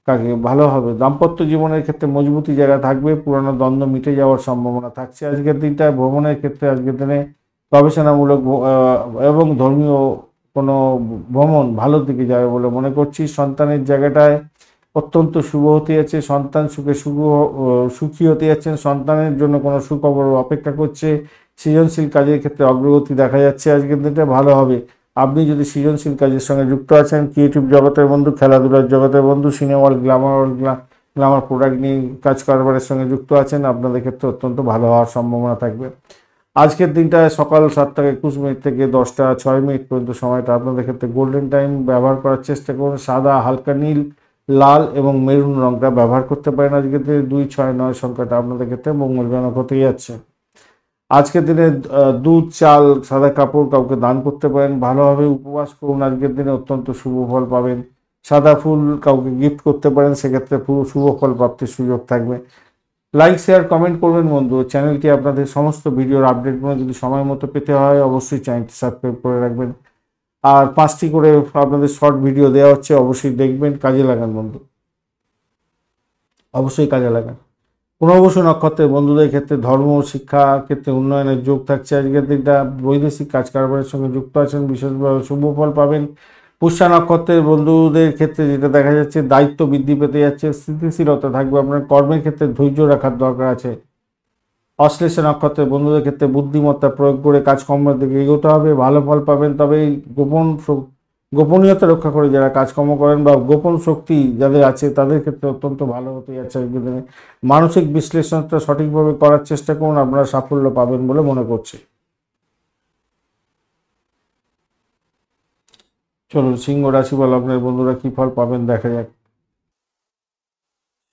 কাকে ভালো হবে। দাম্পত্য জীবনের ক্ষেত্রে মজবুতি জায়গা থাকবে, পুরানো দ্বন্দ্ব মিটে যাওয়ার সম্ভাবনা থাকছে আজকের দিনটা। ভ্রমণের ক্ষেত্রে আজকের দিনে গবেষণামূলক এবং ধর্মীয় কোনো ভ্রমণ ভালোর দিকে যাবে বলে মনে করছি। সন্তানের জায়গাটায় অত্যন্ত শুভ হতে যাচ্ছে, সন্তান সুখী হতে যাচ্ছেন, সন্তানের জন্য কোনো সুখবর অপেক্ষা করছে। সৃজনশীল কাজের ক্ষেত্রে অগ্রগতি দেখা যাচ্ছে আজকের দিনটা, ভালো হবে। আপনি যদি সৃজনশীল কাজের সঙ্গে যুক্ত আছেন, ক্রিয়েটিভ জগতের বন্ধু, খেলাধুলার জগতের বন্ধু, সিনেমা হল, গ্ল্যামার প্রোডাক্ট নিয়ে কাজ কারবারের সঙ্গে যুক্ত আছেন, আপনাদের ক্ষেত্রে অত্যন্ত ভালো হওয়ার সম্ভাবনা থাকবে। আজকের দিনটায় সকাল 7:21 থেকে 10:06 পর্যন্ত সময়টা আপনাদের ক্ষেত্রে গোল্ডেন টাইম। ব্যবহার করার চেষ্টা করুন সাদা, হালকা নীল, লাল এবং মেরুন রংটা ব্যবহার করতে পারেন আজকের দিনে। 269 সংখ্যাটা আপনাদের ক্ষেত্রে মঙ্গলজনক হতে যাচ্ছে। আজকের দিনে দুধ, চাল, সাদা কাপড় কাউকে দান করতে পারেন, ভালো হবে। উপবাস করুন আজকের দিনে, অত্যন্ত শুভ ফল পাবেন। সাদা ফুল কাউকে গিফট করতে পারেন, সেক্ষেত্রে পুরো শুভ ফল প্রাপ্তির সুযোগ থাকবে। লাইক, শেয়ার, কমেন্ট করবেন বন্ধু। চ্যানেলটি আপনাদের সমস্ত ভিডিওর আপডেটগুলো যদি সময় মতো পেতে হয়, অবশ্যই চ্যানেলটি সাবস্ক্রাইব করে রাখবেন। আর 5টি করে আপনাদের শর্ট ভিডিও দেওয়া হচ্ছে, অবশ্যই দেখবেন, কাজে লাগান বন্ধু, অবশ্যই কাজে লাগান। পুনর্বসু নক্ষত্রের বন্ধুদের ক্ষেত্রে ধর্ম ও শিক্ষা ক্ষেত্রে উন্নয়নের যোগ থাকছে আজকের দিনটা। বৈদেশিক কাজ কারবারের সঙ্গে যুক্ত আছেন, বিশেষভাবে শুভ ফল পাবেন। পুষ্যা নক্ষত্রের বন্ধুদের ক্ষেত্রে যেটা দেখা যাচ্ছে, দায়িত্ব বৃদ্ধি পেতে যাচ্ছে, স্থিতিশীলতা থাকবে। আপনার কর্মের ক্ষেত্রে ধৈর্য রাখার দরকার আছে। অশ্লেষা নক্ষত্রের বন্ধুদের ক্ষেত্রে বুদ্ধিমত্তা প্রয়োগ করে কাজকর্মের দিকে এগোতে হবে, ভালো ফল পাবেন। তবে এই গোপনীয়তা রক্ষা করে যারা কাজকর্ম করেন বা গোপন শক্তি যাদের আছে, তাদের ক্ষেত্রে অত্যন্ত ভালো হতে যাচ্ছে আজকের দিনে। মানসিক বিশ্লেষণটা সঠিকভাবে করার চেষ্টা করুন, আপনারা সাফল্য পাবেন বলে মনে করছি। চলুন সিংহ রাশি বা লগ্নের বন্ধুরা কি ফল পাবেন দেখা যাক।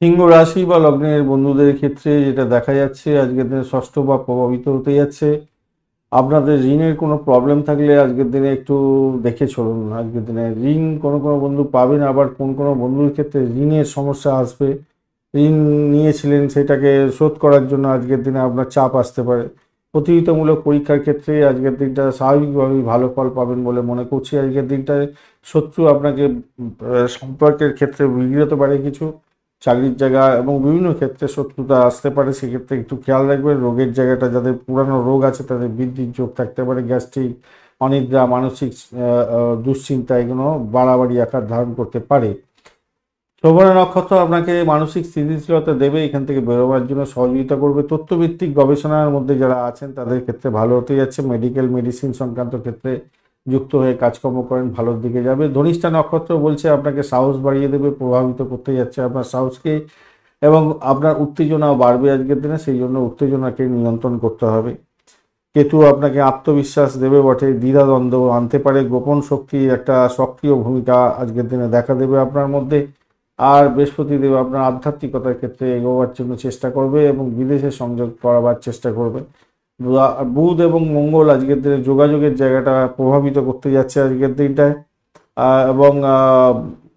সিংহ রাশি বা লগ্নের বন্ধুদের ক্ষেত্রে যেটা দেখা যাচ্ছে, আজকের দিনে ষষ্ঠ বা প্রভাবিত হতে যাচ্ছে। আপনাদের ঋণের কোনো প্রবলেম থাকলে আজকের দিনে একটু দেখে চলুন। আজকের দিনে ঋণ কোনো কোনো বন্ধু পাবেন, আবার কোন কোনো বন্ধুর ক্ষেত্রে ঋণের সমস্যা আসবে। ঋণ নিয়েছিলেন, সেটাকে শোধ করার জন্য আজকের দিনে আপনার চাপ আসতে পারে। প্রতিযোগিতামূলক পরীক্ষার ক্ষেত্রে আজকের দিনটা স্বাভাবিকভাবেই ভালো ফল পাবেন বলে মনে করছি। আজকের দিনটায় শত্রু আপনাকে সম্পর্কের ক্ষেত্রে বিঘ্নিত পারে কিছু, চাকরির জায়গা এবং বিভিন্ন ক্ষেত্রে শত্রুতা আসতে পারে, সেক্ষেত্রে একটু খেয়াল রাখবেন। রোগের জায়গাটা, যাদের পুরানো রোগ আছে তাদের বৃদ্ধির যোগ থাকতে পারে। গ্যাস্ট্রিক, অনিদ্রা, মানসিক দুশ্চিন্তা এগুলো বাড়াবাড়ি আকার ধারণ করতে পারে। শোভনা নক্ষত্র আপনাকে মানসিক স্থিতিশীলতা দেবে, এখান থেকে বেরোবার জন্য সহযোগিতা করবে। তথ্যভিত্তিক গবেষণার মধ্যে যারা আছেন তাদের ক্ষেত্রে ভালো হতে যাচ্ছে। মেডিকেল, মেডিসিন সংক্রান্ত ক্ষেত্রে যুক্ত হয়ে কাজকর্ম করেন, ভালোর দিকে যাবে। ধনিষ্ঠা নক্ষত্র বলছে আপনাকে সাহস বাড়িয়ে দেবে, প্রভাবিত করতে যাচ্ছে আপনার সাহসকে, এবং আপনার উত্তেজনাও বাড়বে আজকের দিনে, সেই জন্য উত্তেজনাকে নিয়ন্ত্রণ করতে হবে। কেতু আপনাকে আত্মবিশ্বাস দেবে বটে, দ্বিধাদ্বন্দ্ব আনতে পারে। গোপন শক্তি একটা সক্রিয় ভূমিকা আজকের দিনে দেখা দেবে আপনার মধ্যে। আর বৃহস্পতি দেব আপনার আধ্যাত্মিকতার ক্ষেত্রে এগোবার জন্য চেষ্টা করবে এবং বিদেশে সংযোগ করাবার চেষ্টা করবে। বুধ এবং মঙ্গল আজকের দিনে যোগাযোগের জায়গাটা প্রভাবিত করতে যাচ্ছে আজকের দিনটায়, এবং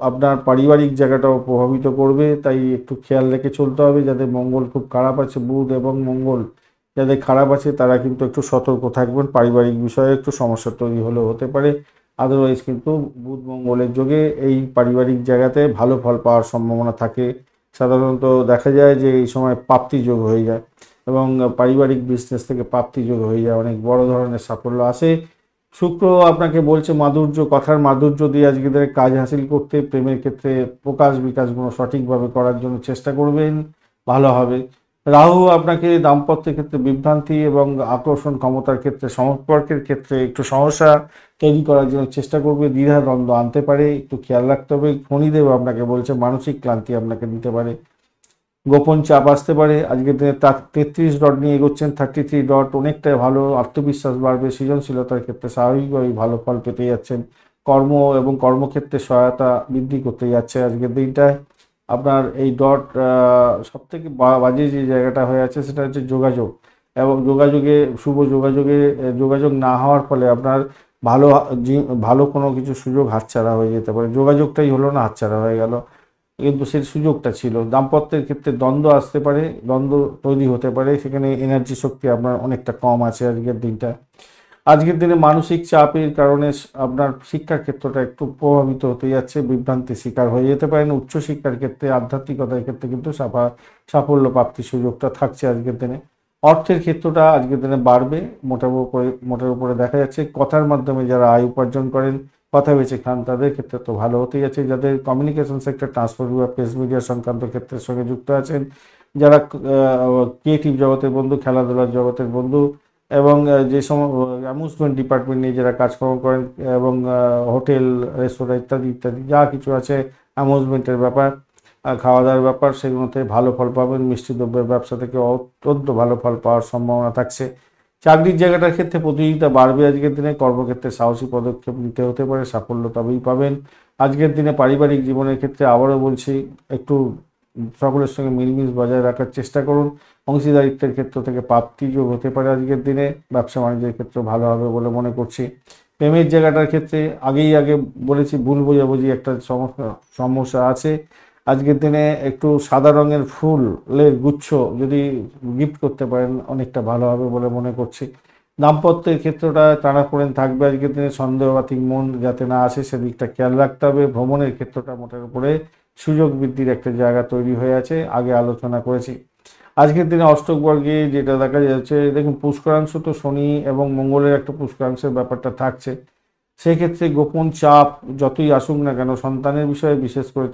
আপনার পারিবারিক জায়গাটাও প্রভাবিত করবে। তাই একটু খেয়াল রেখে চলতে হবে। যাদের মঙ্গল খুব খারাপ আছে, বুধ এবং মঙ্গল যাদের খারাপ আছে, তারা কিন্তু একটু সতর্ক থাকবেন। পারিবারিক বিষয়ে একটু সমস্যা তৈরি হলেও হতে পারে। আদারওয়াইজ কিন্তু বুধ মঙ্গলের যোগে এই পারিবারিক জায়গাতে ভালো ফল পাওয়ার সম্ভাবনা থাকে। সাধারণত দেখা যায় যে এই সময় প্রাপ্তি যোগ হয়ে যায় এবং পারিবারিক বিজনেস থেকে প্রাপ্তি যোগ হয়ে যায়, অনেক বড় ধরনের সাফল্য আসে। শুক্র আপনাকে বলছে মাধুর্য, কথার মাধুর্য দিয়ে আজকে কাজ হাসিল করতে, প্রেমের ক্ষেত্রে প্রকাশ বিকাশগুলো সঠিকভাবে করার জন্য চেষ্টা করবেন, ভালো হবে। রাহু আপনাকে দাম্পত্যের ক্ষেত্রে বিভ্রান্তি এবং আকর্ষণ ক্ষমতার ক্ষেত্রে, সম্পর্কের ক্ষেত্রে একটু সমস্যা তৈরি করার জন্য চেষ্টা করবে, দ্বিধা দ্বন্দ্ব আনতে পারে, একটু খেয়াল রাখতে হবে। শনিদেব আপনাকে বলছে মানসিক ক্লান্তি আপনাকে দিতে পারে, গোপন চাপ আসতে পারে। আজকের দিনে 33 ডট নিয়ে এগোচ্ছেন, 33 ডট, অনেকটাই ভালো। আত্মবিশ্বাস বাড়বে, সৃজনশীলতার ক্ষেত্রে স্বাভাবিকভাবেই ভালো ফল পেতে যাচ্ছেন। কর্ম এবং কর্মক্ষেত্রে সহায়তা বৃদ্ধি করতে যাচ্ছে আজকের দিনটায়। আপনার এই ডট সবথেকে বাজে যে জায়গাটা হয়ে আছে সেটা হচ্ছে যোগাযোগ, এবং যোগাযোগে যোগাযোগ না হওয়ার ফলে আপনার ভালো ভালো কোনো কিছু সুযোগ হাতছাড়া হয়ে যেতে পারে। যোগাযোগটাই হলো না, হাতছাড়া হয়ে গেল, কিন্তু সেই সুযোগটা ছিল। দাম্পত্যের ক্ষেত্রে দ্বন্দ্ব আসতে পারে, দ্বন্দ্ব তৈরি হতে পারে, সেখানে এনার্জি শক্তি আপনার অনেকটা কম আছে আজকের দিনটা। আজকের দিনে মানসিক চাপের কারণে আপনার শিক্ষার ক্ষেত্রটা একটু প্রভাবিত হতে যাচ্ছে, বিভ্রান্তির শিকার হয়ে যেতে পারেন। উচ্চশিক্ষার ক্ষেত্রে, আধ্যাত্মিকতার ক্ষেত্রে কিন্তু সাফল্য প্রাপ্তির সুযোগটা থাকছে আজকের দিনে। অর্থের ক্ষেত্রটা আজকের দিনে বাড়বে, মোটার উপরে দেখা যাচ্ছে। কথার মাধ্যমে যারা আয় উপার্জন করেন, কথা বেঁচে খান, তাদের ক্ষেত্রে তো ভালো হতেই যাচ্ছে। যাদের কমিউনিকেশন সেক্টর, ট্রান্সপোর্ট বা প্রেস মিডিয়া সংক্রান্ত ক্ষেত্রের সঙ্গে যুক্ত আছেন, যারা ক্রিয়েটিভ জগতের বন্ধু, খেলাধুলার জগতের বন্ধু, এবং যে অ্যামিউজমেন্ট ডিপার্টমেন্ট নিয়ে যারা কাজকর্ম করেন, এবং হোটেল, রেস্তোরাঁ ইত্যাদি ইত্যাদি যা কিছু আছে অ্যামিউজমেন্টের ব্যাপার, খাওয়া দাওয়ার ব্যাপার, সেগুলোতে ভালো ফল পাবেন। মিষ্টি দ্রব্যের ব্যবসা থেকে অত্যন্ত ভালো ফল পাওয়ার সম্ভাবনা থাকছে। চাকরির জায়গাটার ক্ষেত্রে প্রতিযোগিতা বাড়বে আজকের দিনে। কর্মক্ষেত্রে সাহসী পদক্ষেপ নিতে হতে পারে, সাফল্য তবেই পাবেন আজকের দিনে। পারিবারিক জীবনের ক্ষেত্রে আবারও বলছি, একটু সকলের সঙ্গে মিলমিশ বজায় রাখার চেষ্টা করুন। অংশীদারিত্বের ক্ষেত্র থেকে প্রাপ্তিযোগ হতে পারে আজকের দিনে। ব্যবসা বাণিজ্যের ক্ষেত্রে ভালো হবে বলে মনে করছি। প্রেমের জায়গাটার ক্ষেত্রে আগে বলেছি, ভুল বোঝাবুঝি একটা সমস্যা আছে আজকের দিনে। একটু সাদা রঙের ফুলের গুচ্ছ যদি গিফট করতে পারেন, অনেকটা ভালো হবে বলে মনে করছি। দাম্পত্যের ক্ষেত্রটা টানাপোড়েন থাকবে আজকের দিনে। সন্দেহবাতিক মন যাতে না আসে, সেদিকটা খেয়াল রাখতে হবে। ভ্রমণের ক্ষেত্রটা মোটের উপরে সুযোগ বৃদ্ধির একটা জায়গা তৈরি হয়ে আছে, আগে আলোচনা করেছি। আজকের দিনে অষ্টক বর্গে যেটা দেখা যাচ্ছে, দেখুন পুষ্করাংশ তো শনি এবং মঙ্গলের একটা পুষ্করাংশের ব্যাপারটা থাকছে। সেক্ষেত্রে গোপন চাপ যতই আসুক না কেন, সন্তানের বিষয়ে বিশেষ করে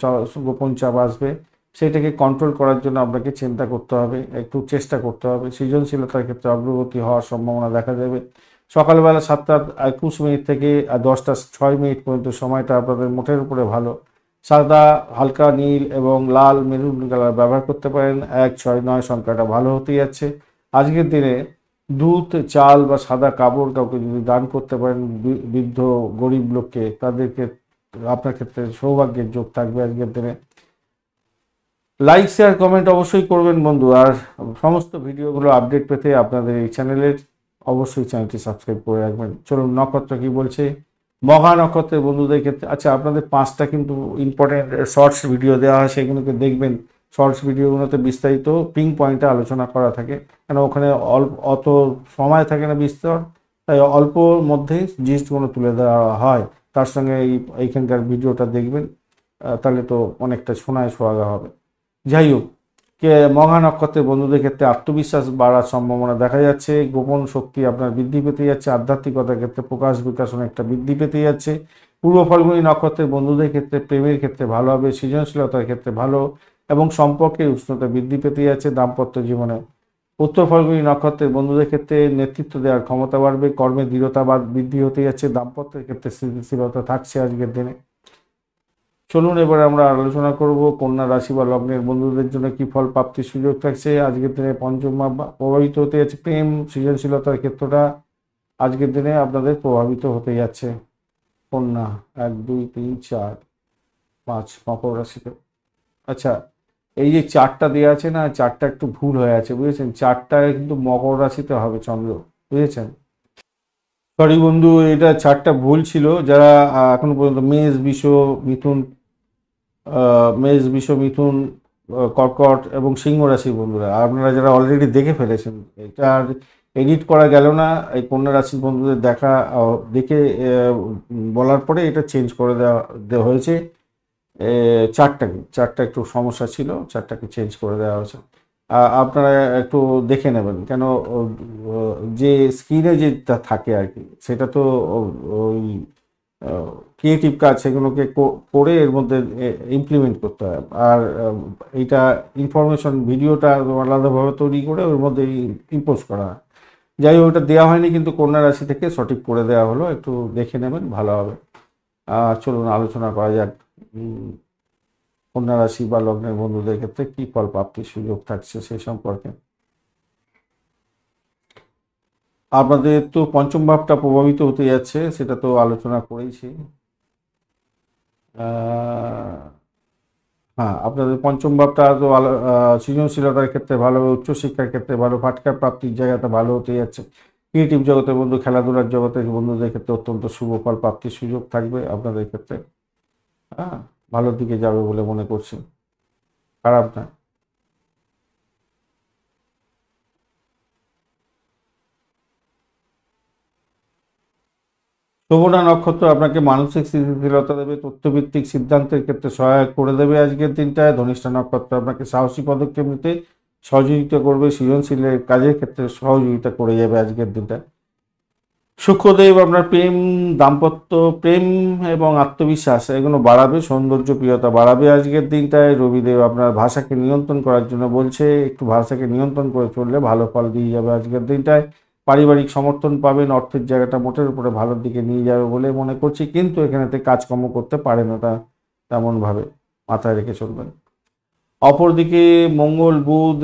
গোপন চাপ আসবে। সেটাকে কন্ট্রোল করার জন্য আপনাকে চিন্তা করতে হবে, একটু চেষ্টা করতে হবে। সৃজনশীলতার ক্ষেত্রে অগ্রগতি হওয়ার সম্ভাবনা দেখা যাবে। সকালবেলা 7:21 থেকে 10:06 পর্যন্ত সময়টা আপনাদের মোটের উপরে ভালো। সাদা, হালকা নীল এবং লাল, মেরুন কালার ব্যবহার করতে পারেন। 169 সংখ্যাটা ভালো হতে যাচ্ছে আজকের দিনে। দুধ, চাল বা সাদা কাপড় কাউকে যদি দান করতে পারেন, বৃদ্ধ গরিব লোককে, তাদেরকে আপনার ক্ষেত্রে সৌভাগ্যের যোগ থাকবে আজকের দিনে। লাইক, শেয়ার, কমেন্ট অবশ্যই করবেন বন্ধু। আর সমস্ত ভিডিওগুলো আপডেট পেতে আপনাদের এই চ্যানেলের অবশ্যই চ্যানেলটি সাবস্ক্রাইব করে রাখবেন। চলুন, নক্ষত্র কি বলছে মহা নক্ষত্রের বন্ধুদের ক্ষেত্রে। আচ্ছা, আপনাদের 5টা কিন্তু ইম্পর্টেন্ট শর্টস ভিডিও দেওয়া হয়, সেগুলোকে দেখবেন। শর্টস ভিডিওগুলোতে বিস্তারিত পিং পয়েন্টে আলোচনা করা থাকে, কেন ওখানে অত সময় থাকে না বিস্তর, তাই অল্পর মধ্যেই জিনিসগুলো তুলে দেওয়া হয়। তার সঙ্গে এইখানকার ভিডিওটা দেখবেন, তাহলে তো অনেকটা শোনায় সোহাগা হবে। যাই হোক, মঘা নক্ষত্রের বন্ধুদের ক্ষেত্রে আত্মবিশ্বাস বাড়ার সম্ভাবনা দেখা যাচ্ছে। গোপন শক্তি আপনার বৃদ্ধি পেতে যাচ্ছে। আধ্যাত্মিকতার ক্ষেত্রে প্রকাশ বিকাশ অনেকটা বৃদ্ধি পেতে যাচ্ছে। পূর্ব ফাল্গুনী নক্ষত্রের বন্ধুদের ক্ষেত্রে প্রেমের ক্ষেত্রে ভালো হবে, সৃজনশীলতার ক্ষেত্রে ভালো, এবং সম্পর্কের উষ্ণতা বৃদ্ধি পেতে যাচ্ছে দাম্পত্য জীবনে। উত্তর ফাল্গুনী নক্ষত্রের বন্ধুদের ক্ষেত্রে নেতৃত্ব দেওয়ার ক্ষমতা বাড়বে, কর্মে দৃঢ়তা বৃদ্ধি হতে যাচ্ছে। দাম্পত্যের ক্ষেত্রে স্থিতিশীলতা থাকছে আজকের দিনে। চলুন, এবার আমরা আলোচনা করব কন্যা রাশি বা লগ্নের বন্ধুদের জন্য কি ফল প্রাপ্তির সুযোগ থাকছে আজকের দিনে। পঞ্চম ভাব প্রভাবিত হতে যাচ্ছে। প্রেম, সৃজনশীলতার ক্ষেত্রটা আজকের দিনে আপনাদের প্রভাবিত হতে যাচ্ছে। কন্যা 1, 2, 3, 4, 5 মকর রাশিতে। আচ্ছা, এই যে 4টা দেওয়া আছে না, 4টা একটু ভুল হয়ে আছে, বুঝেছেন? 4টা কিন্তু মকর রাশিতে হবে চন্দ্র, বুঝেছেন? সরি বন্ধু, এটা 4টা ভুল ছিল। যারা এখনো পর্যন্ত মেষ, বৃষ, মিথুন, মেষ, বৃষ, মিথুন, কর্কট এবং সিংহ রাশির বন্ধুরা, আপনারা যারা অলরেডি দেখে ফেলেছেন, এটা আর এডিট করা গেল না। এই কন্যা রাশির বন্ধুদের দেখে বলার পরে এটা চেঞ্জ করে দেওয়া হয়েছে। 4টা একটু সমস্যা ছিল, 4টাকে চেঞ্জ করে দেওয়া হয়েছে। আপনারা একটু দেখে নেবেন, কেন যে স্ক্রিনে যেটা থাকে আর কি, সেটা তো ওই ক্রিয়েটিভ কাজ, সেগুলোকে করে এর মধ্যে ইমপ্লিমেন্ট করতে হয়। আর এইটা ইনফরমেশন ভিডিওটা আলাদাভাবে তৈরি করে ওর মধ্যে ইম্পোজ করা হয়। যাই হোক, ওটা দেওয়া হয়নি, কিন্তু কন্যা রাশি থেকে সঠিক করে দেওয়া হলো। একটু দেখে নেবেন, ভালো হবে। চলুন আলোচনা করা যাক কন্যা রাশি বা লগ্নের বন্ধুদের ক্ষেত্রে কি ফল প্রাপ্তির সুযোগ থাকছে সেই সম্পর্কে। আপনাদের তো পঞ্চম ভাবটা প্রভাবিত হতে যাচ্ছে, সেটা তো আলোচনা করেইছি। হ্যাঁ, আপনাদের পঞ্চম ভাবটা তো সৃজনশীলতার ক্ষেত্রে ভালো হবে, উচ্চশিক্ষার ক্ষেত্রে ভালো, ফাটকা প্রাপ্তির জায়গাটা ভালো হতে যাচ্ছে। ক্রিয়েটিভ জগতের বন্ধু, খেলাধুলার জগতের বন্ধুদের ক্ষেত্রে অত্যন্ত শুভ ফল প্রাপ্তির সুযোগ থাকবে আপনাদের ক্ষেত্রে। হ্যাঁ, ভালোর দিকে যাবে বলে মনে করছি, খারাপ না। শোভনা নক্ষত্র আপনাকে মানসিক স্থিতিশীলতা দেবে, তথ্যভিত্তিক সিদ্ধান্তের ক্ষেত্রে সহায়ক করে দেবে আজকের দিনটায়। ধনিষ্ঠা নক্ষত্র আপনাকে সাহসী পদক্ষেপ নিতে সহযোগিতা করবে, সৃজনশীলের কাজের ক্ষেত্রে সহযোগিতা করে যাবে আজকের দিনটা। শুক্রদেব আপনার প্রেম, দাম্পত্য, প্রেম এবং আত্মবিশ্বাস এগুলো বাড়াবে, সৌন্দর্য প্রিয়তা বাড়াবে আজকের দিনটায়। রবিদেব আপনার ভাষাকে নিয়ন্ত্রণ করার জন্য বলছে, একটু ভাষাকে নিয়ন্ত্রণ করে চললে ভালো ফল দিয়ে যাবে আজকের দিনটায়। পারিবারিক সমর্থন পাবেন, অর্থের জায়গাটা মোটের উপরে ভালোর দিকে নিয়ে যাবে বলে মনে করছি, কিন্তু এখানেতে কাজকর্ম করতে পারেন না, তা তেমনভাবে মাথায় রেখে চলবেন। অপরদিকে মঙ্গল বুধ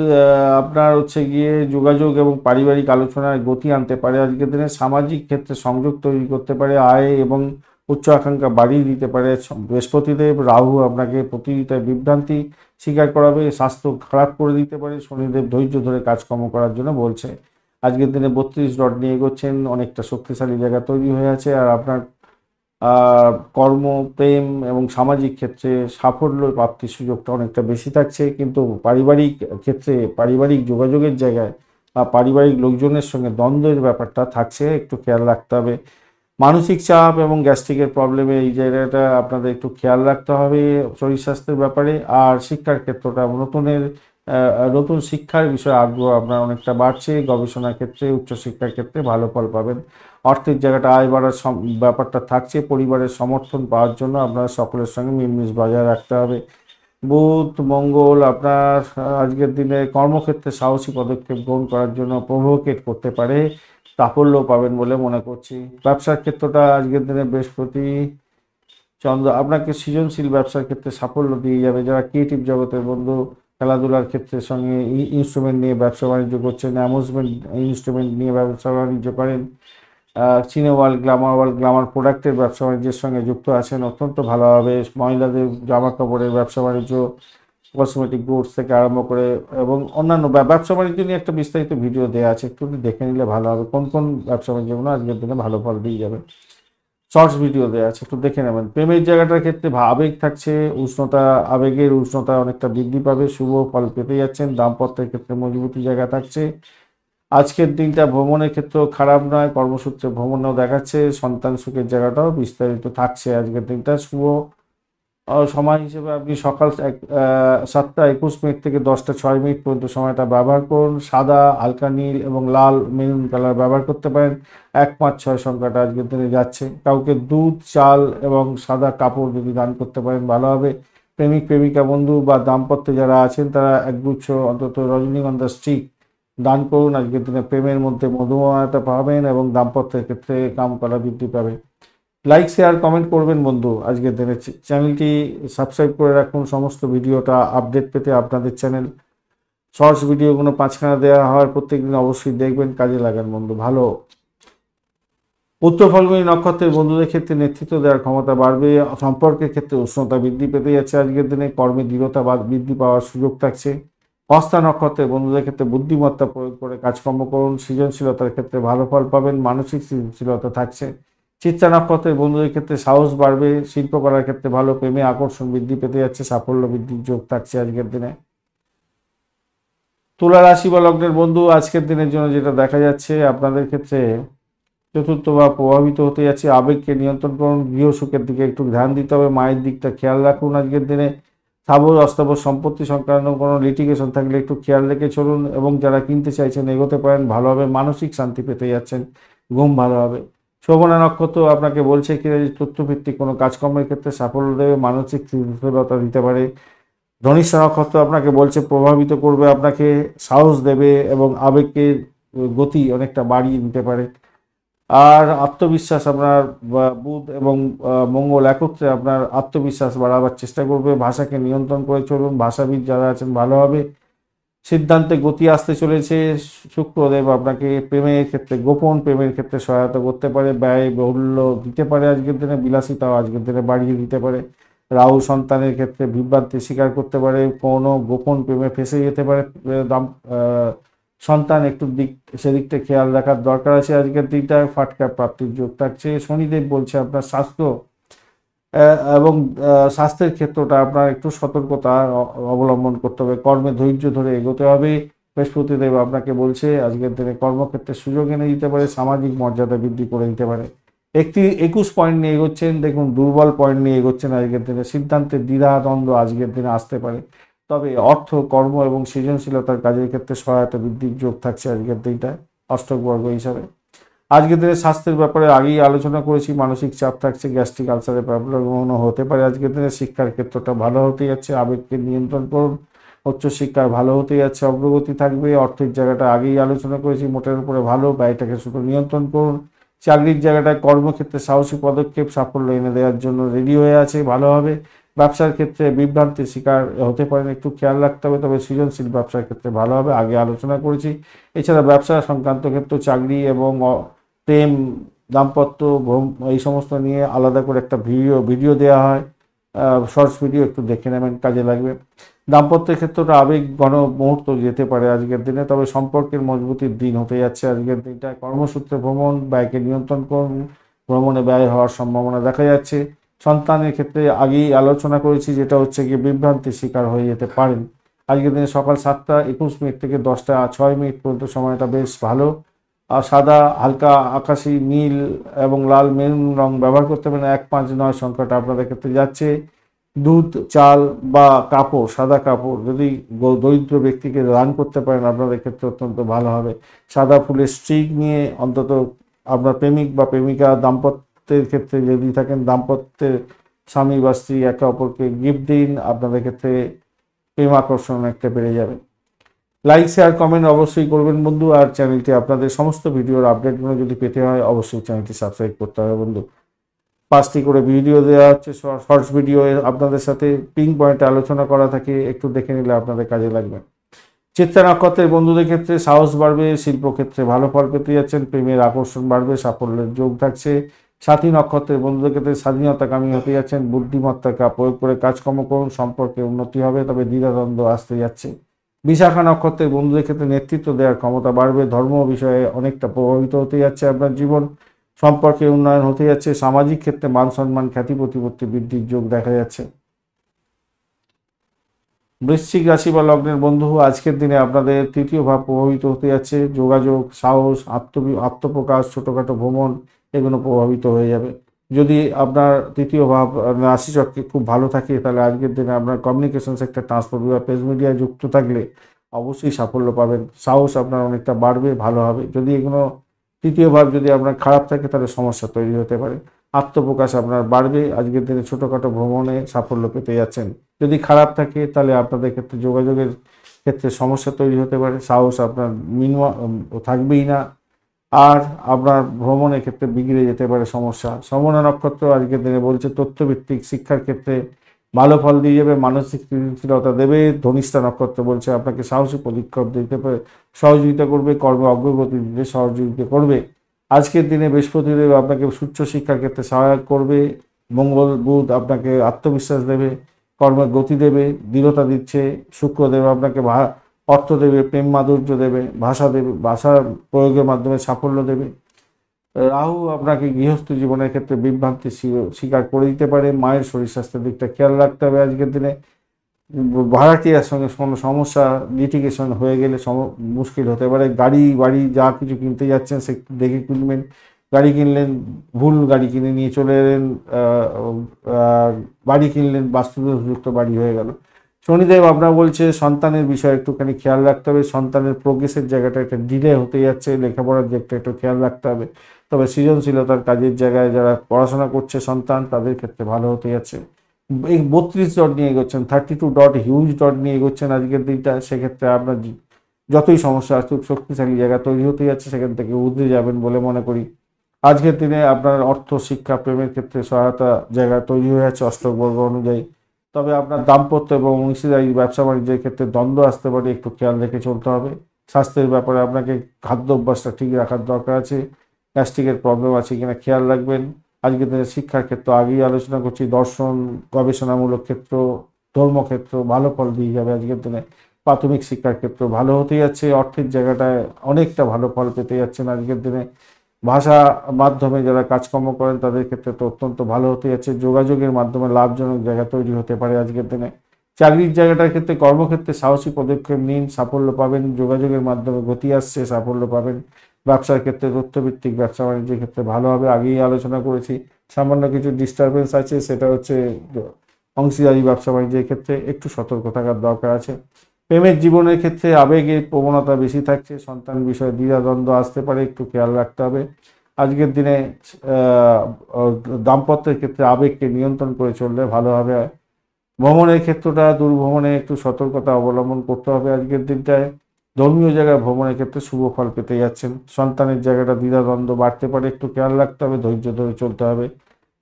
আপনার হচ্ছে গিয়ে যোগাযোগ এবং পারিবারিক আলোচনায় গতি আনতে পারে আজকের দিনে। সামাজিক ক্ষেত্রে সংযোগ তৈরি করতে পারে, আয় এবং উচ্চ আকাঙ্ক্ষা বাড়িয়ে দিতে পারে। বৃহস্পতিদেব রাহু আপনাকে প্রতিযোগিতায় বিভ্রান্তি স্বীকার করাবে, স্বাস্থ্য খারাপ করে দিতে পারে। শনিদেব ধৈর্য ধরে কাজকর্ম করার জন্য বলছে। আজকের দিনে 32 রড নিয়ে এগোচ্ছেন, অনেকটা শক্তিশালী জায়গা তৈরি হয়ে আছে। আর আপনার কর্ম, প্রেম এবং সামাজিক ক্ষেত্রে সাফল্য প্রাপ্তির সুযোগটা অনেকটা বেশি থাকছে, কিন্তু পারিবারিক ক্ষেত্রে পারিবারিক যোগাযোগের জায়গায় বা পারিবারিক লোকজনের সঙ্গে দ্বন্দ্বের ব্যাপারটা থাকছে, একটু খেয়াল রাখতে হবে। মানসিক চাপ এবং গ্যাস্ট্রিকের প্রবলেমে এই জায়গাটা আপনাদের একটু খেয়াল রাখতে হবে শরীর স্বাস্থ্যের ব্যাপারে। আর শিক্ষার ক্ষেত্রটা নতুন শিক্ষার বিষয়ে আগ্রহ আপনার অনেকটা বাড়ছে, গবেষণার ক্ষেত্রে উচ্চশিক্ষার ক্ষেত্রে ভালো ফল পাবেন। অর্থের জায়গাটা আয় বাড়ার ব্যাপারটা থাকছে, পরিবারের সমর্থন পাওয়ার জন্য আপনার সকলের সঙ্গে মিলমিশ বজায় রাখতে হবে। বুধ মঙ্গল আপনার আজকের দিনে কর্মক্ষেত্রে সাহসী পদক্ষেপ গ্রহণ করার জন্য প্রভোকেট করতে পারে, সাফল্য পাবেন বলে মনে করছি। ব্যবসার ক্ষেত্রটা আজকের দিনে বৃহস্পতি চন্দ্র আপনাকে সৃজনশীল ব্যবসার ক্ষেত্রে সাফল্য দিয়ে যাবে। যারা ক্রিয়েটিভ জগতের বন্ধু, খেলাধুলার ক্ষেত্রের সঙ্গে ইনস্ট্রুমেন্ট নিয়ে ব্যবসা বাণিজ্য করছেন, অ্যামুজমেন্ট ইনস্ট্রুমেন্ট নিয়ে ব্যবসা বাণিজ্য করেন, চিনেওয়াল গ্লামার প্রোডাক্টের ব্যবসা বাণিজ্যের সঙ্গে যুক্ত আছেন, অত্যন্ত ভালো হবে। মহিলাদের জামা কাপড়ের ব্যবসা বাণিজ্য, কসমেটিক গুডস থেকে আরম্ভ করে এবং অন্যান্য ব্যবসা বাণিজ্য নিয়ে একটা বিস্তারিত ভিডিও দেওয়া আছে, একটু দেখে নিলে ভালো হবে। কোন কোন ব্যবসা বাণিজ্যগুলো আজকের দিনে ভালো ফল দিয়ে যাবে, শর্টস ভিডিও দেওয়া আছে, একটু দেখে নেবেন। প্রেমের জায়গাটার ক্ষেত্রে আবেগ থাকছে, আবেগের উষ্ণতা অনেকটা বৃদ্ধি পাবে, শুভ ফল পেতে যাচ্ছেন। দাম্পত্যের ক্ষেত্রে মজবুতি জায়গা থাকছে। আজকের দিনটা ভ্রমণের ক্ষেত্রেও খারাপ নয়, কর্মসূত্রে ভ্রমণও দেখাচ্ছে, সন্তান সুখের জায়গাটাও বিস্তারিত থাকছে আজকের দিনটা। শুভ সময় হিসেবে আপনি সকাল 7টা 21 মিনিট থেকে 10টা 6 মিনিট পর্যন্ত সময়টা ব্যবহার করুন। সাদা, হালকা নীল এবং লাল মেরুন কালার ব্যবহার করতে পারেন। 1 5 6 সংখ্যাটা আজকের দিনে যাচ্ছে। কাউকে দুধ, চাল এবং সাদা কাপড় যদি দান করতে পারেন ভালো হবে। প্রেমিক প্রেমিকা বন্ধু বা দাম্পত্যে যারা আছেন তারা একগুচ্ছ অন্তত রজনীগন্ধা স্টিক দান করুন। আজকের দিনে প্রেমের মধ্যে মধুময়তা পাবেন এবং দাম্পত্যের ক্ষেত্রে কাম করা বৃদ্ধি পাবে। লাইক শেয়ার কমেন্ট করবেন বন্ধু। আজকের দিনে চ্যানেলটি সাবস্ক্রাইব করে রাখুন, সমস্ত ভিডিওটা আপডেট পেতে। আপনাদের চ্যানেল শর্টস ভিডিওগুলো 5খানা দেওয়া হয়, প্রত্যেকদিন অবশ্যই দেখবেন, কাজে লাগান বন্ধু। ভালো উত্তর ফাল্গুনী নক্ষত্রের বন্ধুদের ক্ষেত্রে নেতৃত্ব দেওয়ার ক্ষমতা বাড়বে, সম্পর্কের ক্ষেত্রে উষ্ণতা বৃদ্ধি পেতে যাচ্ছে আজকের দিনে, কর্মে দৃঢ়তা বৃদ্ধি পাওয়ার সুযোগ থাকছে। হস্তা নক্ষত্রের বন্ধুদের ক্ষেত্রে বুদ্ধিমত্তা প্রয়োগ করে কাজকর্ম করুন, সৃজনশীলতার ক্ষেত্রে ভালো ফল পাবেন, মানসিক সৃজনশীলতা থাকছে। চিত্রা নক্ষত্রের বন্ধুদের ক্ষেত্রে সাহস বাড়বে, শিল্পকলার ক্ষেত্রে ভালো, প্রেমে আকর্ষণ বৃদ্ধি পেতে যাচ্ছে, সাফল্য বৃদ্ধির যোগ থাকছে আজকের দিনে। তুলা রাশি বা লগ্নের বন্ধু আজকের দিনের জন্য যেটা দেখা যাচ্ছে আপনাদের ক্ষেত্রে চতুর্থ বা প্রভাবিত হতে যাচ্ছে, আবেগকে নিয়ন্ত্রণ করুন, গৃহ সুখের দিকে একটু ধ্যান দিতে হবে, মায়ের দিকটা খেয়াল রাখুন আজকের দিনে। স্থাবর অস্থাবর সম্পত্তি সংক্রান্ত কোনো লিটিগেশন থাকলে একটু খেয়াল রেখে চলুন এবং যারা কিনতে চাইছেন এগোতে পারেন, ভালোভাবে মানসিক শান্তি পেতে যাচ্ছেন, ঘুম ভালো হবে। শোভনা নক্ষত্র আপনাকে বলছে কি তথ্যভিত্তিক কোনো কাজকর্মের ক্ষেত্রে সাফল্য দেবে, মানসিক স্থিতিশীলতা দিতে পারে। ধনিষ্ঠা নক্ষত্র আপনাকে বলছে প্রভাবিত করবে, আপনাকে সাহস দেবে এবং আবেগের গতি অনেকটা বাড়িয়ে দিতে পারে। আর আত্মবিশ্বাস আপনার বুধ এবং মঙ্গল একত্রে আপনার আত্মবিশ্বাস বাড়াবার চেষ্টা করবে। ভাষাকে নিয়ন্ত্রণ করে চলুন, ভাষাবিদ যারা আছেন ভালো হবে। সিদ্ধান্তে গতি আসতে চলেছে। শুক্রদেব আপনাকে প্রেমের ক্ষেত্রে গোপন প্রেমের ক্ষেত্রে সহায়তা করতে পারে, ব্যয় বহুল্য দিতে পারে আজকের দিনে, বিলাসিতাও আজকের দিনে বাড়িয়ে দিতে পারে। রাহু সন্তানের ক্ষেত্রে বিভ্রান্তি স্বীকার করতে পারে, কোনো গোপন প্রেমে ফেসে যেতে পারে সন্তান একটু সেদিকটা খেয়াল রাখার দরকার আছে। আজকের দিনটায় ফাটকা প্রাপ্তির যোগ থাকছে। শনিদেব বলছে আপনার স্বাস্থ্য এবং স্বাস্থ্যের ক্ষেত্রটা আপনার একটু সতর্কতা অবলম্বন করতে হবে, কর্মে ধৈর্য ধরে এগোতে হবে। বৃহস্পতিদেব আপনাকে বলছে আজকের দিনে কর্মক্ষেত্রে সুযোগ এনে দিতে পারে, সামাজিক মর্যাদা বৃদ্ধি করে দিতে পারে। 21 পয়েন্ট নিয়ে এগোচ্ছেন, দেখুন দুর্বল পয়েন্ট নিয়ে এগোচ্ছেন আজকের দিনে। সিদ্ধান্তের দ্বিধাদ্বন্দ্ব আজকের দিনে আসতে পারে, তবে অর্থ, কর্ম এবং সৃজনশীলতার কাজের ক্ষেত্রে সহায়তা বৃদ্ধির যোগ থাকছে আজকের দিনটায় অষ্টক বর্গ হিসাবে। আজকের দিনে স্বাস্থ্যের ব্যাপারে আগেই আলোচনা করেছি, মানসিক চাপ থাকছে, গ্যাস্ট্রিক আলসারের প্রবলেম হতে পারে। আজকের দিনে শিক্ষার ক্ষেত্রটা ভালো হতে যাচ্ছে, আবেগকে নিয়ন্ত্রণ করুন। উচ্চশিক্ষার ভালো হতে যাচ্ছে, অগ্রগতি থাকবে। অর্থের জায়গাটা আগেই আলোচনা করেছি, মোটের উপরে ভালো, ব্যয়টাকে শুধু নিয়ন্ত্রণ করুন। চাকরির জায়গাটায় কর্মক্ষেত্রে সাহসী পদক্ষেপ সাফল্য এনে দেওয়ার জন্য রেডি হয়ে আছে, ভালো হবে। ব্যবসার ক্ষেত্রে বিভ্রান্তির শিকার হতে পারেন, একটু খেয়াল রাখতে হবে, তবে সৃজনশীল ব্যবসার ক্ষেত্রে ভালো হবে, আগে আলোচনা করেছি। এছাড়া ব্যবসা সংক্রান্ত ক্ষেত্রে চাকরি এবং প্রেম, দাম্পত্য, এই সমস্ত নিয়ে আলাদা করে একটা ভিডিও দেওয়া হয়, শর্টস ভিডিও, একটু দেখে নেবেন, কাজে লাগবে। দাম্পত্যের ক্ষেত্রটা আবেগ ঘন মুহূর্ত যেতে পারে আজকের দিনে, তবে সম্পর্কের মজবুতির দিন হতে যাচ্ছে আজকের দিনটা। কর্মসূত্রে ভ্রমণ, ব্যয়কে নিয়ন্ত্রণ করুন, ভ্রমণে ব্যয় হওয়ার সম্ভাবনা দেখা যাচ্ছে। সন্তানের ক্ষেত্রে আগেই আলোচনা করেছি, যেটা হচ্ছে গিয়ে বিভ্রান্তির শিকার হয়ে যেতে পারেন। আজকের দিনে সকাল 7:21 থেকে 10:06 পর্যন্ত সময়টা বেশ ভালো। আর সাদা, হালকা আকাশি, নীল এবং লাল, মেরুন রং ব্যবহার করতে পারেন। 159 সংখ্যাটা আপনাদের ক্ষেত্রে যাচ্ছে। দুধ, চাল বা কাপড়, সাদা কাপড় যদি দরিদ্র ব্যক্তিকে দান করতে পারেন আপনাদের ক্ষেত্রে অত্যন্ত ভালো হবে। সাদা ফুলের স্টিক নিয়ে অন্তত আপনার প্রেমিক বা প্রেমিকা, দাম্পত্যের ক্ষেত্রে যদি থাকেন, দাম্পত্যের স্বামী বা স্ত্রী একে অপরকে গিফট দিন, আপনাদের ক্ষেত্রে প্রেম আকর্ষণ একটা বেড়ে যাবে। লাইক, শেয়ার, কমেন্ট অবশ্যই করবেন বন্ধু। আর চ্যানেলটি আপনাদের সমস্ত ভিডিওর আপডেটগুলো যদি পেতে হয় অবশ্যই চ্যানেলটি সাবস্ক্রাইব করতে হবে বন্ধু। 5টি করে ভিডিও দেওয়া হচ্ছে, শর্টস ভিডিও আপনাদের সাথে পিঙ্ক পয়েন্টে আলোচনা করা থাকে, একটু দেখে নিলে আপনাদের কাজে লাগবে। চিত্রা নক্ষত্রের বন্ধুদের ক্ষেত্রে সাহস বাড়বে, শিল্পক্ষেত্রে ভালো ফল পেতে যাচ্ছেন, প্রেমের আকর্ষণ বাড়বে, সাফল্যের যোগ থাকছে। সাথী নক্ষত্রের বন্ধুদের ক্ষেত্রে স্বাধীনতাকামী হতে যাচ্ছেন, বুদ্ধিমত্তাকে প্রয়োগ করে কাজকর্ম করুন, সম্পর্কে উন্নতি হবে, তবে দ্বিধাদ্বন্দ্ব আসতে যাচ্ছে। বিশাখা নক্ষত্রের বন্ধুদের ক্ষেত্রে নেতৃত্ব দেওয়ার ক্ষমতা বাড়বে, ধর্ম বিষয়ে অনেকটা প্রভাবিত হতে যাচ্ছে আপনার জীবন, সম্পর্কে উন্নয়ন হতে যাচ্ছে। সামাজিক ক্ষেত্রে মান সম্মান, খ্যাতি প্রতিপত্তি বৃদ্ধির যোগ দেখা যাচ্ছে। বৃশ্চিক রাশি বা লগ্নের বন্ধু, আজকের দিনে আপনাদের তৃতীয় ভাব প্রভাবিত হতে যাচ্ছে। যোগাযোগ, সাহস, আত্মপ্রকাশ, ছোটোখাটো ভ্রমণ, এগুলো প্রভাবিত হয়ে যাবে। যদি আপনার তৃতীয় ভাব রাশিচক্রে খুব ভালো থাকে, তাহলে আজকের দিনে আপনার কমিউনিকেশন সেক্টর, ট্রান্সপোর্ট বা প্রেস মিডিয়ায় যুক্ত থাকলে অবশ্যই সাফল্য পাবেন। সাহস আপনার অনেকটা বাড়বে, ভালো হবে। যদি এগুলো তৃতীয় ভাব যদি আপনার খারাপ থাকে, তাহলে সমস্যা তৈরি হতে পারে। আত্মপ্রকাশ আপনার বাড়বে, আজকের দিনে ছোটোখাটো ভ্রমণে সাফল্য পেতে যাচ্ছেন। যদি খারাপ থাকে, তাহলে আপনাদের ক্ষেত্রে যোগাযোগের ক্ষেত্রে সমস্যা তৈরি হতে পারে। সাহস আপনার থাকবেই না, আর আপনার ভ্রমণের ক্ষেত্রে বিগড়ে যেতে পারে সমস্যা। শ্রবণা নক্ষত্র আজকের দিনে বলছে তথ্যভিত্তিক শিক্ষার ক্ষেত্রে ভালো ফল দিয়ে যাবে, মানসিক স্থিতিশীলতা দেবে। ধনিষ্ঠা নক্ষত্র বলছে আপনাকে সাহসী পদক্ষেপ দিতে পারে, সহযোগিতা করবে, কর্মে অগ্রগতি দিতে সহযোগিতা করবে। আজকের দিনে বৃহস্পতিদেব আপনাকে উচ্চ শিক্ষার ক্ষেত্রে সহায়ক করবে। মঙ্গল, বুধ আপনাকে আত্মবিশ্বাস দেবে, কর্মের গতি দেবে, দৃঢ়তা দিচ্ছে। শুক্রদেব আপনাকে অর্থ দেবে, প্রেম মাধুর্য দেবে, ভাষা দেবে, ভাষার প্রয়োগের মাধ্যমে সাফল্য দেবে। রাহু আপনাকে গৃহস্থ জীবনের ক্ষেত্রে বিভ্রান্তি স্বীকার করে দিতে পারে। মায়ের শরীর স্বাস্থ্যের দিকটা খেয়াল রাখতে হবে আজকের দিনে। ভাড়াটিয়ার সঙ্গে কোনো সমস্যা, লিটিগেশন হয়ে গেলে মুশকিল হতে পারে। গাড়ি বাড়ি যা কিছু কিনতে যাচ্ছেন সে দেখে কিনবেন। গাড়ি কিনলেন, ভুল গাড়ি কিনে নিয়ে চলে এলেন, বাড়ি কিনলেন, বাস্তুদোষযুক্ত বাড়ি হয়ে গেল। শনিদেব আপনার বলছে সন্তানের বিষয়ে একটুখানি খেয়াল রাখতে হবে, সন্তানের প্রোগ্রেসের জায়গাটা একটা ডিলে হতে যাচ্ছে, লেখাপড়ার দিকটা একটু খেয়াল রাখতে হবে। তবে সৃজনশীলতার কাজের জায়গায় যারা পড়াশোনা করছে সন্তান, তাদের ক্ষেত্রে ভালো হতে যাচ্ছে। এই 32 ডট নিয়ে এগোচ্ছেন, 32 ডট, হিউজ ডট নিয়ে এগোচ্ছেন আজকের দিনটা। সেক্ষেত্রে আপনার যতই সমস্যা আসুক, শক্তিশালী জায়গা তৈরি হতে যাচ্ছে, সেখান থেকে উঠে যাবেন বলে মনে করি। আজকের দিনে আপনার অর্থ, শিক্ষা, প্রেমের ক্ষেত্রে সহায়তা জায়গা তৈরি হয়ে যাচ্ছে অষ্টক বর্গ অনুযায়ী। তবে আপনার দাম্পত্য এবং অংশীদারি, ব্যবসা বাণিজ্যের ক্ষেত্রে দ্বন্দ্ব আসতে পারে, একটু খেয়াল রেখে চলতে হবে। স্বাস্থ্যের ব্যাপারে আপনাকে খাদ্য অভ্যাসটা ঠিক রাখার দরকার আছে, গ্যাস্ট্রিকের প্রবলেম আছে কিনা খেয়াল রাখবেন। আজকের দিনে শিক্ষার ক্ষেত্র আগেই আলোচনা করছি, দর্শন, গবেষণামূলক ক্ষেত্র, ধর্মক্ষেত্র ভালো ফল দিয়ে যাবে আজকের দিনে। প্রাথমিক শিক্ষার ক্ষেত্রে ভালো হতে যাচ্ছে, অর্থের জায়গাটায় অনেকটা ভালো ফল পেতে যাচ্ছেন আজকের দিনে। ভাষা মাধ্যমে যারা কাজকর্ম করেন তাদের ক্ষেত্রে তো অত্যন্ত ভালো হতে যাচ্ছে, যোগাযোগের মাধ্যমে লাভজনক জায়গা তৈরি হতে পারে আজকের দিনে। চাকরির জায়গাটার ক্ষেত্রে কর্মক্ষেত্রে সাহসী পদক্ষেপ নিন, সাফল্য পাবেন, যোগাযোগের মাধ্যমে গতি আসছে, সাফল্য পাবেন। ব্যবসার ক্ষেত্রে তথ্যভিত্তিক ব্যবসা বাণিজ্যের ক্ষেত্রে ভালো হবে, আগেই আলোচনা করেছি। সামান্য কিছু ডিস্টারবেন্স আছে, সেটা হচ্ছে অংশীদারি ব্যবসা বাণিজ্যের ক্ষেত্রে একটু সতর্ক থাকার দরকার আছে। প্রেমের জীবনের ক্ষেত্রে আবেগের প্রবণতা বেশি থাকছে, সন্তান বিষয়ে দ্বিধাদ্বন্দ্ব আসতে পারে, একটু খেয়াল রাখতে হবে। আজকের দিনে দাম্পত্যের ক্ষেত্রে আবেগকে নিয়ন্ত্রণ করে চললে ভালো হবে। ভ্রমণের ক্ষেত্রটা দুর্ভ্রমণে একটু সতর্কতা অবলম্বন করতে হবে আজকের দিনটায়। ধর্মীয় জায়গায় ভ্রমণের ক্ষেত্রে শুভ ফল পেতে যাচ্ছেন। সন্তানের জায়গাটা দ্বিধাদ্বন্দ্ব বাড়তে পারে, একটু খেয়াল রাখতে হবে, ধৈর্য ধরে চলতে হবে।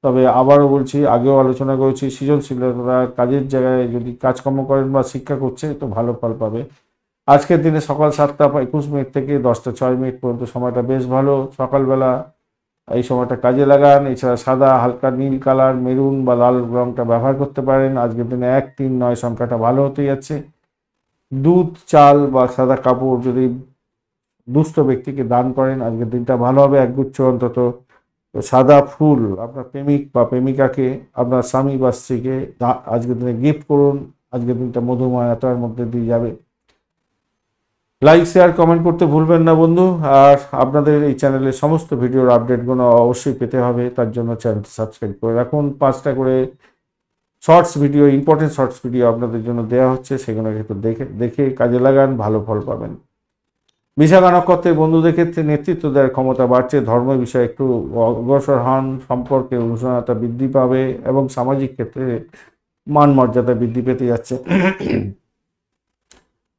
তবে আবারও বলছি, আগেও আলোচনা করেছি, সৃজনশীলতা কাজের জায়গায় যদি কাজকর্ম করেন বা শিক্ষা করছে তো ভালো ফল পাবে। আজকের দিনে সকাল 7টা 21 মিনিট থেকে 10টা 6 মিনিট পর্যন্ত সময়টা বেশ ভালো, সকালবেলা এই সময়টা কাজে লাগান। এছাড়া সাদা, হালকা নীল কালার, মেরুন বা লাল রংটা ব্যবহার করতে পারেন। আজকের দিনে 1, 3, 9 সংখ্যাটা ভালো হতে যাচ্ছে। দুধ, চাল বা সাদা কাপড় যদি দুস্থ ব্যক্তিকে দান করেন আজকের দিনটা ভালো হবে। একগুচ্ছ অন্তত সাদা ফুল আপনার প্রেমিক বা প্রেমিকাকে, আপনার স্বামী বা স্ত্রীকে আজকের দিনে গিফট করুন। আজকের দিনটা মধুময়তার মধ্যে দিয়ে যাবে। লাইক, শেয়ার, কমেন্ট করতে ভুলবেন না বন্ধু। আর আপনাদের এই চ্যানেলের সমস্ত ভিডিওর আপডেটগুলো অবশ্যই পেতে হবে, তার জন্য চ্যানেলটি সাবস্ক্রাইব করে রাখুন। 5টা করে shorts video, important shorts video আপনাদের জন্য দেওয়া হচ্ছে, সেগুলো একটু দেখে কাজে লাগান, ভালো ফল পাবেন। বিশাখা নক্ষত্রের বন্ধুদের ক্ষেত্রে নেতৃত্ব দেওয়ার ক্ষমতা বাড়ছে, ধর্ম বিষয়ে একটু অগ্রসর হন, সম্পর্কে উষ্ণতা বৃদ্ধি পাবে এবং সামাজিক ক্ষেত্রে মান মর্যাদা বৃদ্ধি পেতে যাচ্ছে।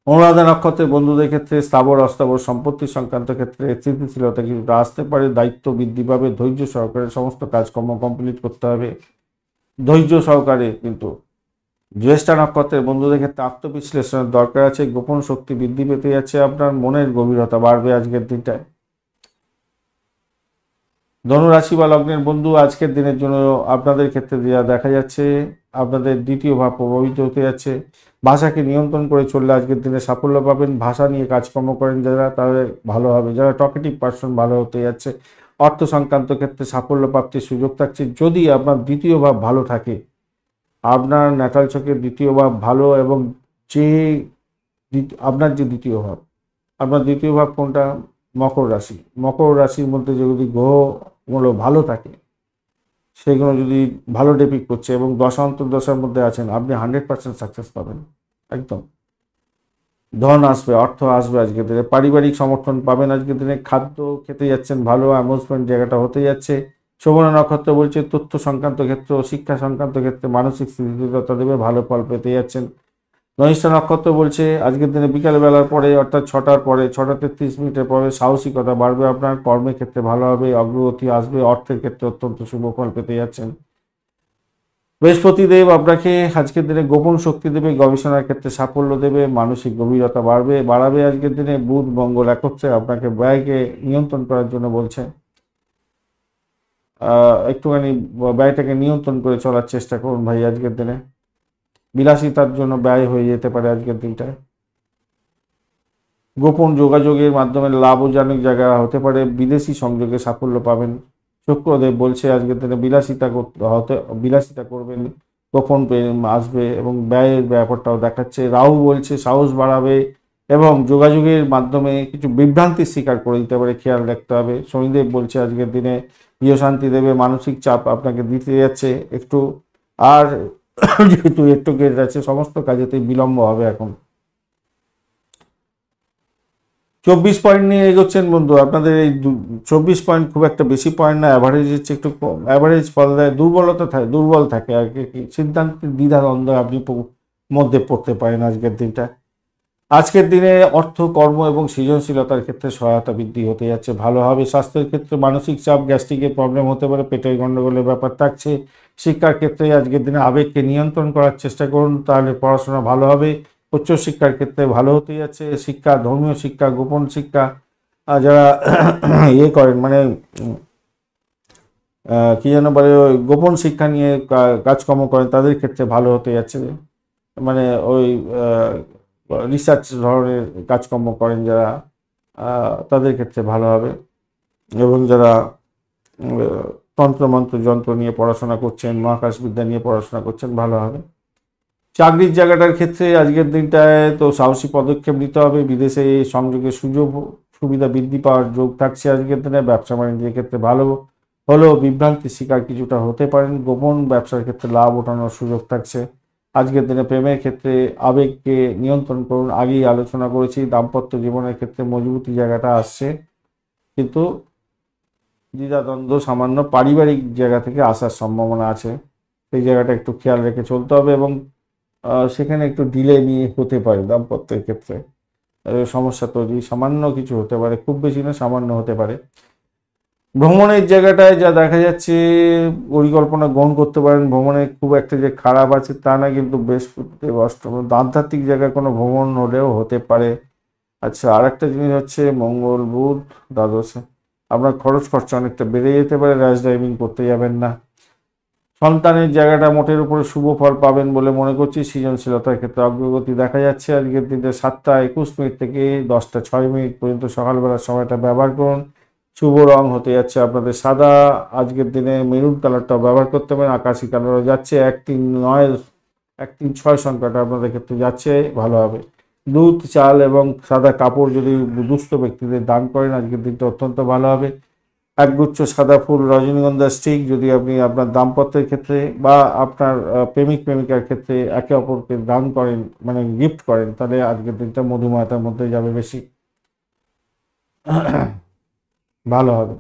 অনুরাধা নক্ষত্রের বন্ধুদের ক্ষেত্রে স্থাবর অস্থাবর সম্পত্তি সংক্রান্ত ক্ষেত্রে স্থিতিশীলতা কিছুটা আসতে পারে, দায়িত্ব বৃদ্ধি পাবে, ধৈর্য সহকারে সমস্ত কাজকর্ম কমপ্লিট করতে হবে, ধৈর্য সহকারে। কিন্তু জ্যেষ্ঠা নক্ষত্রের বন্ধুদের ক্ষেত্রে আত্মবিশ্লেষণের দরকার আছে, গোপন শক্তি বৃদ্ধি পেতে যাচ্ছে, আপনার মনের গভীরতা বাড়বে আজকের দিনটায়। ধনুরাশি বা লগ্নের বন্ধু, আজকের দিনের জন্য আপনাদের ক্ষেত্রে যা দেখা যাচ্ছে, আপনাদের দ্বিতীয় ভাব প্রভাবিত হতে যাচ্ছে। ভাষাকে নিয়ন্ত্রণ করে চললে আজকের দিনে সাফল্য পাবেন। ভাষা নিয়ে কাজকর্ম করেন যারা, তাদের ভালো হবে। যারা টকেটিভ পার্সন, ভালো হতে যাচ্ছে। অর্থ সংক্রান্ত ক্ষেত্রে সাফল্য প্রাপ্তির সুযোগ থাকছে যদি আপনার দ্বিতীয় ভাব ভালো থাকে। আপনার ন্যাটাল চক্রের দ্বিতীয় ভাব ভালো, এবং যে আপনার যে দ্বিতীয় ভাব, আপনার দ্বিতীয় ভাব কোনটা? মকর রাশি। মকর রাশির মধ্যে যদি গ্রহগুলো ভালো থাকে, সেগুলো যদি ভালো ডেপিক করছে এবং দশা অন্তর্দশার মধ্যে আছেন, আপনি 100% সাকসেস পাবেন একদম। ধন আসবে, অর্থ আসবে আজকের দিনে। পারিবারিক সমর্থন পাবেন আজকের দিনে। খাদ্য খেতে যাচ্ছেন, ভালো অ্যামুজমেন্ট জায়গাটা হতে যাচ্ছে। শোভনা নক্ষত্র বলছে তথ্য সংক্রান্ত ক্ষেত্র, শিক্ষা সংক্রান্ত ক্ষেত্রে মানসিক স্থিতিশীলতা দেবে, ভালো ফল পেতে যাচ্ছেন। ধনিষ্ঠা নক্ষত্র বলছে আজকের দিনে বিকাল বেলার পরে, অর্থাৎ 6টার পরে, 6টা 33 মিনিটের পরে সাহসিকতা বাড়বে, আপনার কর্মের ক্ষেত্রে ভালো হবে, অগ্রগতি আসবে, অর্থের ক্ষেত্রে অত্যন্ত শুভ ফল পেতে যাচ্ছেন। বৃহস্পতিদেব আপনাকে আজকের দিনে গোপন শক্তি দেবে, গবেষণার ক্ষেত্রে সাফল্য দেবে, মানসিক গভীরতা বাড়াবে আজকের দিনে। বুধ মঙ্গল একত্রে আপনাকে ব্যয়কে নিয়ন্ত্রণ করার জন্য বলছে। একটুখানি ব্যয়টাকে নিয়ন্ত্রণ করে চলার চেষ্টা করুন ভাই আজকের দিনে। বিলাসিতার জন্য ব্যয় হয়ে যেতে পারে আজকের দিনটায়। গোপন যোগাযোগের মাধ্যমে লাভজনক জায়গা হতে পারে, বিদেশি সংযোগে সাফল্য পাবেন। শুক্রদেব বলছে আজকের দিনে বিলাসিতা করবেন, গোপন প্রেম আসবে এবং ব্যয়ের ব্যাপারটাও দেখাচ্ছে। রাহু বলছে সাহস বাড়াবে এবং যোগাযোগের মাধ্যমে কিছু বিভ্রান্তির শিকার করে দিতে পারে, খেয়াল রাখতে হবে। শনিদেব বলছে আজকের দিনে গৃহশান্তি দেবে, মানসিক চাপ আপনাকে দিতে যাচ্ছে একটু। আর যেহেতু একটু গেট আছে, সমস্ত কাজেতেই বিলম্ব হবে এখন। 24 পয়েন্ট নিয়ে এগোচ্ছেন বন্ধু। আপনাদের এই 24 পয়েন্ট খুব একটা বেশি পয়েন্ট না, অ্যাভারেজ হচ্ছে একটু কম। অ্যাভারেজ ফল দেয়, দুর্বল থাকে আর কি। সিদ্ধান্তের দ্বিধাদ্বন্দ্ব আপনি মধ্যে পড়তে পারেন আজকের দিনটা। আজকের দিনে অর্থ, কর্ম এবং সৃজনশীলতার ক্ষেত্রে সহায়তা বৃদ্ধি হতে যাচ্ছে, ভালো হবে। স্বাস্থ্যের ক্ষেত্রে মানসিক চাপ, গ্যাস্ট্রিকের প্রবলেম হতে পারে, পেটের গন্ডগোলের ব্যাপার থাকছে। শিক্ষার ক্ষেত্রে আজকের দিনে আবেগকে নিয়ন্ত্রণ করার চেষ্টা করুন, তাহলে পড়াশোনা ভালো হবে। উচ্চশিক্ষার ক্ষেত্রে ভালো হতে যাচ্ছে। শিক্ষা, ধর্মীয় শিক্ষা, গোপন শিক্ষা, যারা ইয়ে করেন মানে কি যেন বলে, ওই গোপন শিক্ষা নিয়ে কাজকর্ম করেন, তাদের ক্ষেত্রে ভালো হতে যাচ্ছে। মানে ওই রিসার্চ ধরনের কাজকর্ম করেন যারা, তাদের ক্ষেত্রে ভালো হবে। এবং যারা তন্ত্রমন্ত্র যন্ত্র নিয়ে পড়াশোনা করছেন, মহাকাশবিদ্যা নিয়ে পড়াশোনা করছেন, ভালো হবে। চাকরির জায়গাটার ক্ষেত্রে আজকের দিনটায় তো সাহসী পদক্ষেপ নিতে হবে। বিদেশে সংযোগের সুযোগ সুবিধা বৃদ্ধি পাওয়ার যোগ থাকছে আজকের দিনে। ব্যবসা বাণিজ্যের ক্ষেত্রে ভালো হলেও বিভ্রান্তির শিকার কিছুটা হতে পারেন। গোপন ব্যবসার ক্ষেত্রে লাভ ওঠানোর সুযোগ থাকছে আজকের দিনে। প্রেমের ক্ষেত্রে আবেগকে নিয়ন্ত্রণ করুন, আগেই আলোচনা করেছি। দাম্পত্য জীবনের ক্ষেত্রে মজবুতি জায়গাটা আসছে, কিন্তু দ্বিধাদ্বন্দ্ব সামান্য পারিবারিক জায়গা থেকে আসার সম্ভাবনা আছে। সেই জায়গাটা একটু খেয়াল রেখে চলতে হবে, এবং সেখানে একটু ডিলে নিয়ে হতে পারে। দাম্পত্যের ক্ষেত্রে সমস্যা তৈরি সামান্য কিছু হতে পারে, খুব বেশি না, সামান্য হতে পারে। ভ্রমণের জায়গাটায় যা দেখা যাচ্ছে, পরিকল্পনা গ্রহণ করতে পারেন। ভ্রমণে খুব একটা যে খারাপ আছে তা না, কিন্তু বৃহস্পতি অষ্টম আধ্যাত্মিক জায়গায় কোনো ভ্রমণ হলেও হতে পারে। আচ্ছা, আর একটা জিনিস হচ্ছে মঙ্গল বুধ দ্বাদশে, আপনার খরচ খরচা অনেকটা বেড়ে যেতে পারে। র্যাশ ড্রাইভিং করতে যাবেন না। সন্তানের জায়গাটা মোটের উপরে শুভ ফল পাবেন বলে মনে করছি। সৃজনশীলতার ক্ষেত্রে অগ্রগতি দেখা যাচ্ছে আজকের দিনে। 7টা 21 মিনিট থেকে 10টা 6 মিনিট পর্যন্ত সকালবেলার সময়টা ব্যবহার করুন। শুভ রং হতে যাচ্ছে আপনাদের সাদা। আজকের দিনে মেরুন কালারটাও ব্যবহার করতে পারেন। আকাশি কালারও যাচ্ছে। 139 136 সংখ্যাটা আপনাদের ক্ষেত্রে যাচ্ছে, ভালো হবে। দুধ, চাল এবং সাদা কাপড় যদি দুস্থ ব্যক্তিদের দান করেন আজকের দিনটা অত্যন্ত ভালো হবে। একগুচ্ছ সাদা ফুল রজনীগন্ধা স্টিক যদি আপনি আপনার দাম্পত্যের ক্ষেত্রে বা আপনার প্রেমিক প্রেমিকার ক্ষেত্রে একে অপরকে দান করেন, মানে গিফট করেন, তাহলে আজকের দিনটা মধুময়তার মধ্যে যাবে বেশি, ভালো হবে।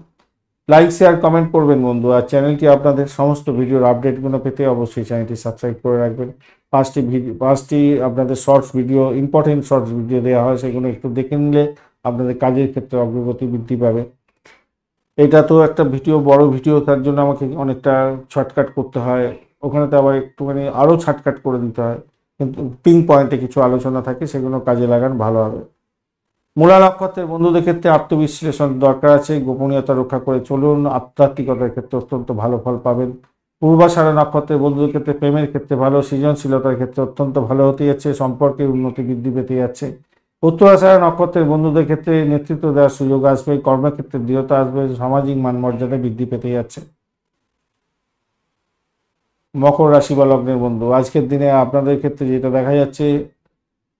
লাইক শেয়ার কমেন্ট করবেন বন্ধু। আর চ্যানেলটি আপনাদের সমস্ত ভিডিওর আপডেটগুলো পেতে অবশ্যই চ্যানেলটি সাবস্ক্রাইব করে রাখবেন। 5টি আপনাদের shorts video, important shorts video দেওয়া হয়, সেগুলো একটু দেখে নিলে আপনাদের কাজের ক্ষেত্রে অগ্রগতি বৃদ্ধি পাবে। এটা তো একটা ভিডিও, বড় ভিডিও, তার জন্য আমাকে অনেকটা শর্টকাট করতে হয়। ওখানেতে আবার একটুখানি আরও শর্টকাট করে দিতে হয়, কিন্তু পিন পয়েন্টে কিছু আলোচনা থাকে, সেগুলো কাজে লাগান, ভালো হবে। মূলা নক্ষত্রের বন্ধুদের ক্ষেত্রে আত্মবিশ্লেষণ দরকার আছে। গোপনীয়তা রক্ষা করে চলুন। আধ্যাত্মিকতার ক্ষেত্রে অত্যন্ত ভালো ফল পাবেন। পূর্বাষাঢ়া নক্ষত্রের বন্ধুদের ক্ষেত্রে প্রেমের ক্ষেত্রে ভালো। সৃজনশীলতার ক্ষেত্রে অত্যন্ত ভালো হতে যাচ্ছে। সম্পর্কের উন্নতি বৃদ্ধি পেতে যাচ্ছে। উত্তরাষাঢ়া নক্ষত্রের বন্ধুদের ক্ষেত্রে নেতৃত্ব দেওয়ার সুযোগ আসবে। কর্মক্ষেত্রে দৃঢ়তা আসবে। সামাজিক মান মর্যাদা বৃদ্ধি পেতে যাচ্ছে। মকর রাশি বা লগ্নের বন্ধু, আজকের দিনে আপনাদের ক্ষেত্রে যেটা দেখা যাচ্ছে,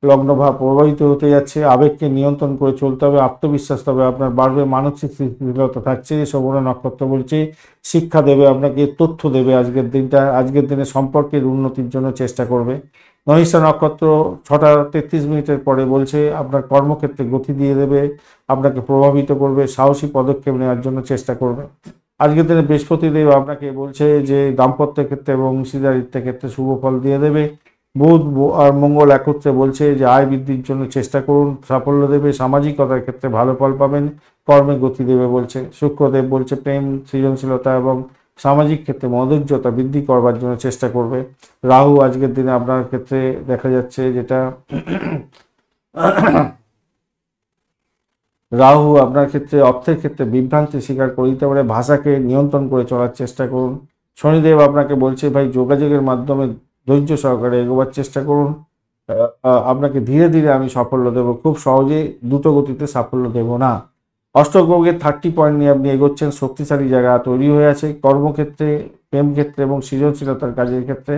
লগ্নভাব প্রভাবিত হতে যাচ্ছে। আবেগকে নিয়ন্ত্রণ করে চলতে হবে। আত্মবিশ্বাস তবে আপনার বাড়বে। মানসিক স্থিতিশীলতা থাকছে। শোভনা নক্ষত্র বলছে শিক্ষা দেবে আপনাকে, তথ্য দেবে আজকের দিনটা। আজকের দিনে সম্পর্কের উন্নতির জন্য চেষ্টা করবে। ধনিষ্ঠা নক্ষত্র 6টা 33 মিনিটের পরে বলছে আপনার কর্মক্ষেত্রে গতি দিয়ে দেবে, আপনাকে প্রভাবিত করবে। সাহসী পদক্ষেপ নেওয়ার জন্য চেষ্টা করবে। আজকের দিনে বৃহস্পতিদেব আপনাকে বলছে যে দাম্পত্যের ক্ষেত্রে এবং অংশীদারিত্বের ক্ষেত্রে শুভ ফল দিয়ে দেবে। বুধ আর মঙ্গল একত্রে বলছে যে আয় বৃদ্ধির জন্য চেষ্টা করুন, সাফল্য দেবে। সামাজিকতার ক্ষেত্রে ভালো ফল পাবেন, কর্মে গতি দেবে বলছে। শুক্রদেব বলছে প্রেম, সৃজনশীলতা এবং সামাজিক ক্ষেত্রে মধুর্যতা বৃদ্ধি করবার জন্য চেষ্টা করবে। রাহু আজকের দিনে আপনার ক্ষেত্রে দেখা যাচ্ছে যেটা রাহু আপনার ক্ষেত্রে অর্থের ক্ষেত্রে বিভ্রান্তি স্বীকার করে দিতে পারে। ভাষাকে নিয়ন্ত্রণ করে চলার চেষ্টা করুন। শনিদেব আপনাকে বলছে ভাই যোগাযোগের মাধ্যমে ধৈর্য সহকারে এগোবার চেষ্টা করুন। আপনাকে ধীরে ধীরে আমি সাফল্য দেব, খুব সহজে দ্রুত গতিতে সাফল্য দেব না। অষ্টগ্রহের 30 পয়েন্ট নিয়ে আপনি এগোচ্ছেন, শক্তিশালী জায়গা তৈরি হয়ে আছে। কর্মক্ষেত্রে, প্রেম ক্ষেত্রে এবং সৃজনশীলতার কাজের ক্ষেত্রে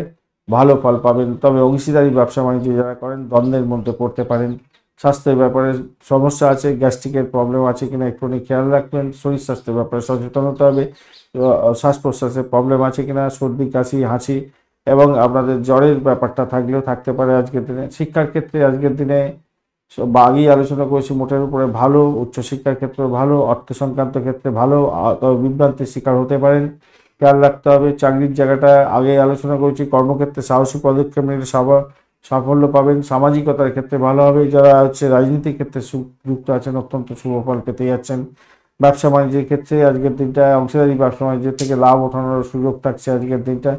ভালো ফল পাবেন। তবে অংশীদারি ব্যবসা বাণিজ্য যারা করেন দ্বন্দ্বের মধ্যে পড়তে পারেন। স্বাস্থ্যের ব্যাপারে সমস্যা আছে, গ্যাস্ট্রিকের প্রবলেম আছে কিনা একটুখানি খেয়াল রাখবেন। শরীর স্বাস্থ্যের ব্যাপারে সচেতন হতে হবে। শ্বাস প্রশ্বাসের প্রবলেম আছে কিনা, সর্দি কাশি হাঁচি এবং আপনাদের জ্বরের ব্যাপারটা থাকলেও থাকতে পারে আজকের দিনে। শিক্ষার ক্ষেত্রে আজকের দিনে আগেই আলোচনা করেছি, মোটের উপরে ভালো। উচ্চশিক্ষার ক্ষেত্রে ভালো। অর্থ সংক্রান্ত ক্ষেত্রে ভালো, তবে বিভ্রান্তির শিকার হতে পারেন, খেয়াল রাখতে হবে। চাকরির জায়গাটা আগে আলোচনা করেছি। কর্মক্ষেত্রে সাহসী পদক্ষেপ নিলে সাফল্য পাবেন। সামাজিকতার ক্ষেত্রে ভালো হবে। যারা রাজনীতির ক্ষেত্রে যুক্ত আছেন অত্যন্ত শুভ ফল পেতে যাচ্ছেন। ব্যবসা বাণিজ্যের ক্ষেত্রে আজকের দিনটা অংশীদারি ব্যবসা বাণিজ্যের থেকে লাভ ওঠানোর সুযোগ থাকছে আজকের দিনটা।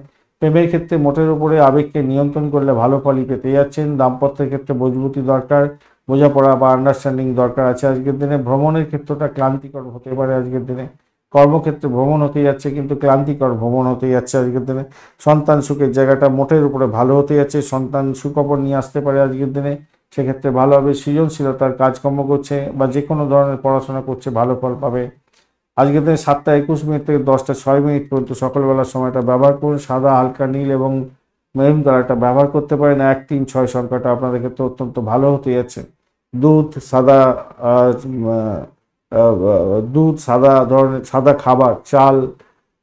প্রেমের ক্ষেত্রে মোটের উপরে আবেগকে নিয়ন্ত্রণ করলে ভালো ফলই পেতে যাচ্ছেন। দাম্পত্যের ক্ষেত্রে মজবুতি দরকার, বোঝাপড়া বা আন্ডারস্ট্যান্ডিং দরকার আছে আজকের দিনে। ভ্রমণের ক্ষেত্রটা ক্লান্তিকর হতে পারে আজকের দিনে। কর্মক্ষেত্রে ভ্রমণ হতে যাচ্ছে, কিন্তু ক্লান্তিকর ভ্রমণ হতে যাচ্ছে আজকের দিনে। সন্তান সুখের জায়গাটা মোটের উপরে ভালো হতে যাচ্ছে। সন্তান সুখবর নিয়ে আসতে পারে আজকের দিনে। সেক্ষেত্রে ভালো হবে। সৃজনশীলতার কাজকর্ম করছে বা যে কোনো ধরনের পড়াশোনা করছে ভালো ফল পাবে। আজকের দিনে 7:21 থেকে 10:06 পর্যন্ত সকালবেলার সময়টা ব্যবহার করুন। সাদা, হালকা নীল এবং মেরুন কালারটা ব্যবহার করতে পারেন। 1, 3, 6 সংখ্যাটা আপনাদের ক্ষেত্রে অত্যন্ত ভালো হতে যাচ্ছে। দুধ, সাদা দুধ, সাদা ধরনের সাদা খাবার, চাল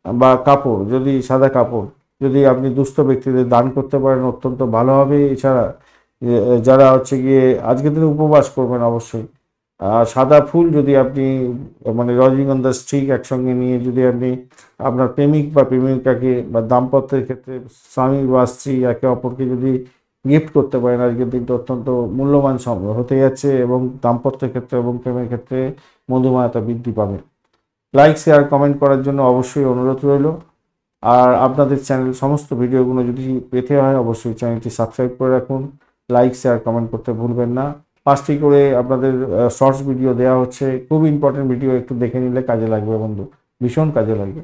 বা কাপড়, যদি সাদা কাপড় যদি আপনি দুস্থ ব্যক্তিদের দান করতে পারেন অত্যন্ত ভালো হবে। এছাড়া যারা হচ্ছে গিয়ে আজকের দিনে উপবাস করবেন অবশ্যই। সাদা ফুল যদি আপনি মানে রজনীগন্ধা স্টিক একসঙ্গে নিয়ে যদি আপনি আপনার প্রেমিক বা প্রেমিকাকে বা দাম্পত্যের ক্ষেত্রে স্বামী বা স্ত্রী একে অপরকে যদি গিফট করতে পারেন আজকের দিনটা অত্যন্ত মূল্যবান হতে যাচ্ছে এবং দাম্পত্যের ক্ষেত্রে এবং প্রেমের ক্ষেত্রে মধুময়তা বৃদ্ধি পাবে। লাইক, শেয়ার, কমেন্ট করার জন্য অবশ্যই অনুরোধ রইল। আর আপনাদের চ্যানেল সমস্ত ভিডিওগুলো যদি পেতে হয় অবশ্যই চ্যানেলটি সাবস্ক্রাইব করে রাখুন। লাইক, শেয়ার, কমেন্ট করতে ভুলবেন না। 5টি করে আপনাদের শর্টস ভিডিও দেওয়া হচ্ছে, খুব ইম্পর্টেন্ট ভিডিও, একটু দেখে নিলে কাজে লাগবে বন্ধু, ভীষণ কাজে লাগবে।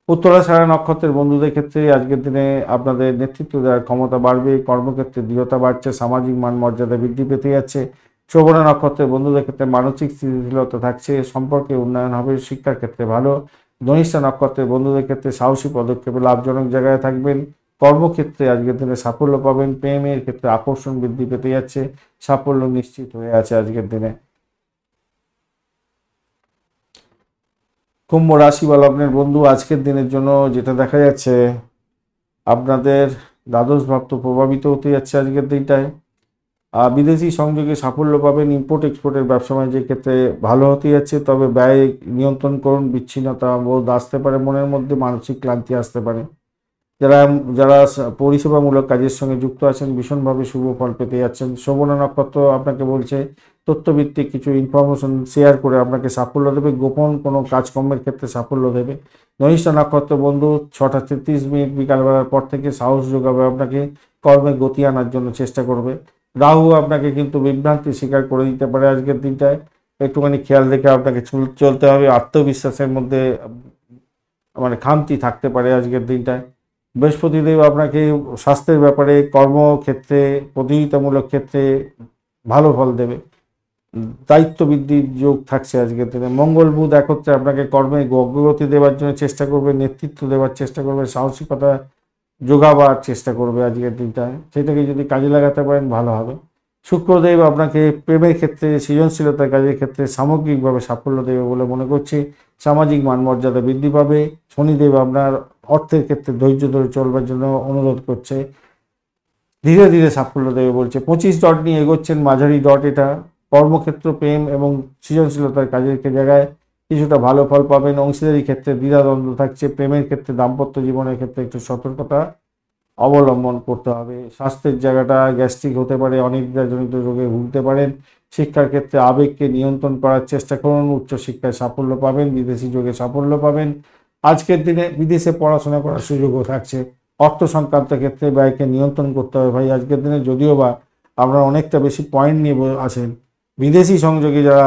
উত্তরাষাঢ়া নক্ষত্রের বন্ধুদের ক্ষেত্রে আজকের দিনে আপনাদের নেতৃত্ব দেওয়ার ক্ষমতা বাড়বে, কর্মক্ষেত্রে দৃঢ়তা বাড়ছে, সামাজিক মান মর্যাদা বৃদ্ধি পেতে যাচ্ছে। শ্রবণা নক্ষত্রের বন্ধুদের ক্ষেত্রে মানসিক স্থিতিশীলতা থাকছে, সম্পর্কে উন্নয়ন হবে, শিক্ষার ক্ষেত্রে ভালো। ধনিষ্ঠা নক্ষত্রের বন্ধুদের ক্ষেত্রে সাহসী পদক্ষেপে লাভজনক জায়গায় থাকবেন, কর্মক্ষেত্রে আজকের দিনে সাফল্য পাবেন, প্রেমের ক্ষেত্রে আকর্ষণ বৃদ্ধি পেতে যাচ্ছে, সাফল্য নিশ্চিত হয়ে আছে আজকের দিনে। কুম্ভ রাশি বা লগ্নের বন্ধু আজকের দিনের জন্য যেটা দেখা যাচ্ছে আপনাদের দ্বাদশ ভাব তো প্রভাবিত হতে যাচ্ছে আজকের দিনটায়। বিদেশি সংযোগে সাফল্য পাবেন, ইম্পোর্ট এক্সপোর্টের ব্যবসা বাণিজ্যের ক্ষেত্রে ভালো হতে যাচ্ছে, তবে ব্যয় নিয়ন্ত্রণ করুন, বিচ্ছিন্নতা বোধ আসতে পারে মনের মধ্যে, মানসিক ক্লান্তি আসতে পারে। যারা যারা পরিষেবামূলক কাজের সঙ্গে যুক্ত আছেন ভীষণভাবে শুভ ফল পেতে যাচ্ছেন। শ্রবণা নক্ষত্র আপনাকে বলছে তথ্যভিত্তিক কিছু ইনফরমেশন শেয়ার করে আপনাকে সাফল্য দেবে, গোপন কোনো কাজকর্মের ক্ষেত্রে সাফল্য দেবে। ধনিষ্ঠা নক্ষত্র বন্ধু 6:33 বিকালবেলার পর থেকে সাহস যোগাবে, আপনাকে কর্মে গতি আনার জন্য চেষ্টা করবে। রাহু আপনাকে কিন্তু বিভ্রান্তি স্বীকার করে দিতে পারে আজকের দিনটায়, একটুখানি খেয়াল রেখে আপনাকে চলতে হবে। আত্মবিশ্বাসের মধ্যে মানে খামতি থাকতে পারে আজকের দিনটায়। বৃহস্পতিদেব আপনাকে স্বাস্থ্যের ব্যাপারে, কর্মক্ষেত্রে, প্রতিযোগিতামূলক ক্ষেত্রে ভালো ফল দেবে, দায়িত্ব বৃদ্ধির যোগ থাকছে আজকের দিনে। মঙ্গল বুধ একত্রে আপনাকে কর্মে অগ্রগতি দেওয়ার জন্য চেষ্টা করবে, নেতৃত্ব দেওয়ার চেষ্টা করবে, সাহসিকতা যোগাবার চেষ্টা করবে আজকের দিনটায়, সেটাকে যদি কাজে লাগাতে পারেন ভালো হবে। শুক্রদেব আপনাকে প্রেমের ক্ষেত্রে, সৃজনশীলতার কাজের ক্ষেত্রে সামগ্রিকভাবে সাফল্য দেবে বলে মনে করছি, সামাজিক মান মর্যাদা বৃদ্ধি পাবে। শনিদেব আপনার অর্থের ক্ষেত্রে ধৈর্য ধরে চলবার জন্য অনুরোধ করছে, ধীরে ধীরে সাফল্য দেবে বলছে। 25 ডট নিয়ে এগোচ্ছেন, মাঝারি ডট এটা। কর্মক্ষেত্র, প্রেম এবং সৃজনশীলতার কাজের জায়গায় কিছুটা ভালো ফল পাবেন। অংশীদারি ক্ষেত্রে দ্বিধাদ্বন্দ্ব থাকছে, প্রেমের ক্ষেত্রে, দাম্পত্য জীবনের ক্ষেত্রে একটু সতর্কতা অবলম্বন করতে হবে। স্বাস্থ্যের জায়গাটা গ্যাস্ট্রিক হতে পারে, অনিদ্রাজনিত রোগে ভুগতে পারেন। শিক্ষার ক্ষেত্রে আবেগকে নিয়ন্ত্রণ করার চেষ্টা করুন, উচ্চশিক্ষায় সাফল্য পাবেন, বিদেশি যোগে সাফল্য পাবেন। আজকের দিনে বিদেশে পড়াশোনা করার সুযোগও থাকছে। অর্থ সংক্রান্ত ক্ষেত্রে ব্যয়কে নিয়ন্ত্রণ করতে হবে ভাই আজকের দিনে, যদিও বা আপনারা অনেকটা বেশি পয়েন্ট নিয়ে আছেন। বিদেশি সংযোগে যারা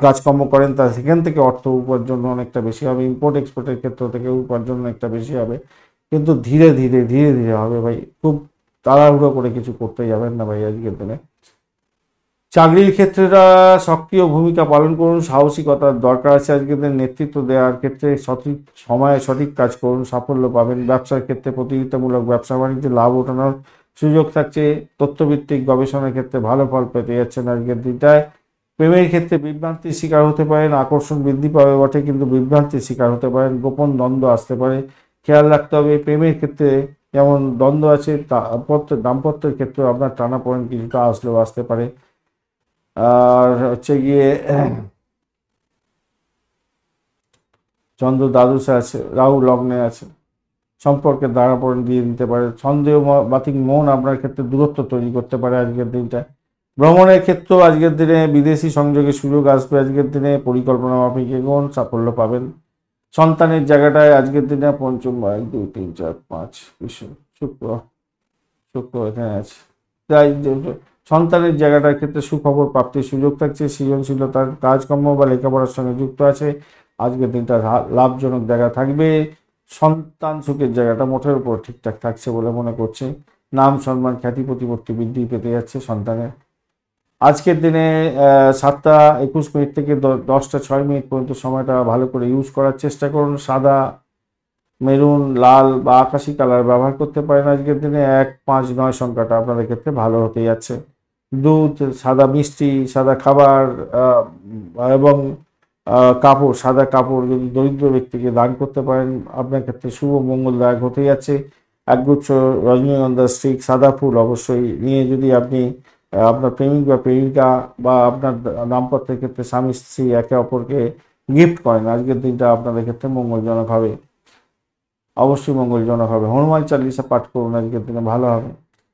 কাজকর্ম করেন তা সেখান থেকে অর্থ উপার্জন অনেকটা বেশি হবে, ইম্পোর্ট এক্সপোর্টের ক্ষেত্র থেকে উপার্জন অনেকটা বেশি হবে, কিন্তু ধীরে ধীরে ধীরে ধীরে হবে ভাই, খুব তাড়াহুড়ো করে কিছু করতে যাবেন না ভাই আজকের দিনে। চাকরির ক্ষেত্রেটা সক্রিয় ভূমিকা পালন করুন, সাহসিকতার দরকার আছে আজকের দিনে, নেতৃত্ব দেওয়ার ক্ষেত্রে সঠিক সময়ে সঠিক কাজ করুন, সাফল্য পাবেন। ব্যবসার ক্ষেত্রে প্রতিযোগিতামূলক ব্যবসা বাণিজ্যে লাভ ওঠানোর সুযোগ থাকছে, তথ্যভিত্তিক গবেষণার ক্ষেত্রে ভালো ফল পেতে যাচ্ছেন আজকের দিনটায়। প্রেমের ক্ষেত্রে বিভ্রান্তির শিকার হতে পারেন, আকর্ষণ বৃদ্ধি পাবে বটে কিন্তু বিভ্রান্তির শিকার হতে পারেন, গোপন দ্বন্দ্ব আসতে পারে, খেয়াল রাখতে হবে। প্রেমের ক্ষেত্রে যেমন দ্বন্দ্ব আছে, দাম্পত্যের ক্ষেত্রেও আপনার টানাপোড়েন কিছুটা আসলেও আসতে পারে। আর হচ্ছে গিয়ে চন্দ্র দ্বাদশে আছে, রাহু লগ্নে আছে, সম্পর্কের দাঁড়াপড়েন দিয়ে দিতে পারে। সন্দেহ বাতিক মন আপনার ক্ষেত্রে দূরত্ব তৈরি করতে পারে আজকের দিনটা। ভ্রমণের ক্ষেত্রেও আজকের দিনে বিদেশি সংযোগের সুযোগ আসবে আজকের দিনে, পরিকল্পনা মাফিক এগোন, সাফল্য পাবেন। সন্তানের জায়গাটায় আজকের দিনে পঞ্চম, 1, 2, 3, 4, 5 শুক্র শুক্র এখানে আছে, তাই সন্তানের জায়গাটার ক্ষেত্রে সুখবর প্রাপ্তির সুযোগ থাকছে, সৃজনশীলতার কাজকর্ম বা লেখাপড়ার সঙ্গে যুক্ত আছে, আজকের দিনটা লাভজনক জায়গা থাকবে। সন্তান সুখের জায়গাটা মোটের উপর ঠিকঠাক থাকছে বলে মনে করছে, নাম সম্মান খ্যাতি প্রতিপত্তি বৃদ্ধি পেতে যাচ্ছে সন্তানের। আজকের দিনে 7টা 21 মিনিট থেকে 10টা 6 মিনিট পর্যন্ত সময়টা ভালো করে ইউজ করার চেষ্টা করুন। সাদা, মেরুন, লাল বা আকাশি কালার ব্যবহার করতে পারেন। আজকের দিনে 1, 5, 9 সংখ্যাটা আপনাদের ক্ষেত্রে ভালো হতে যাচ্ছে। দুধ, সাদা মিষ্টি, সাদা খাবার এবং কাপড়, সাদা কাপড় যদি দরিদ্র ব্যক্তিকে দান করতে পারেন আপনার ক্ষেত্রে শুভ মঙ্গলদায়ক হতে যাচ্ছে। একগুচ্ছ রজনীগন্ধা স্টিক, সাদা ফুল অবশ্যই নিয়ে যদি আপনি আপনার প্রেমিক বা প্রেমিকা বা আপনার দাম্পত্যের ক্ষেত্রে স্বামী স্ত্রী একে অপরকে গিফট করেন, আজকের দিনটা আপনাদের ক্ষেত্রে মঙ্গলজনক হবে, অবশ্যই মঙ্গলজনক হবে। হনুমান চালিসা পাঠ করুন, আজকের দিনে ভালো হবে।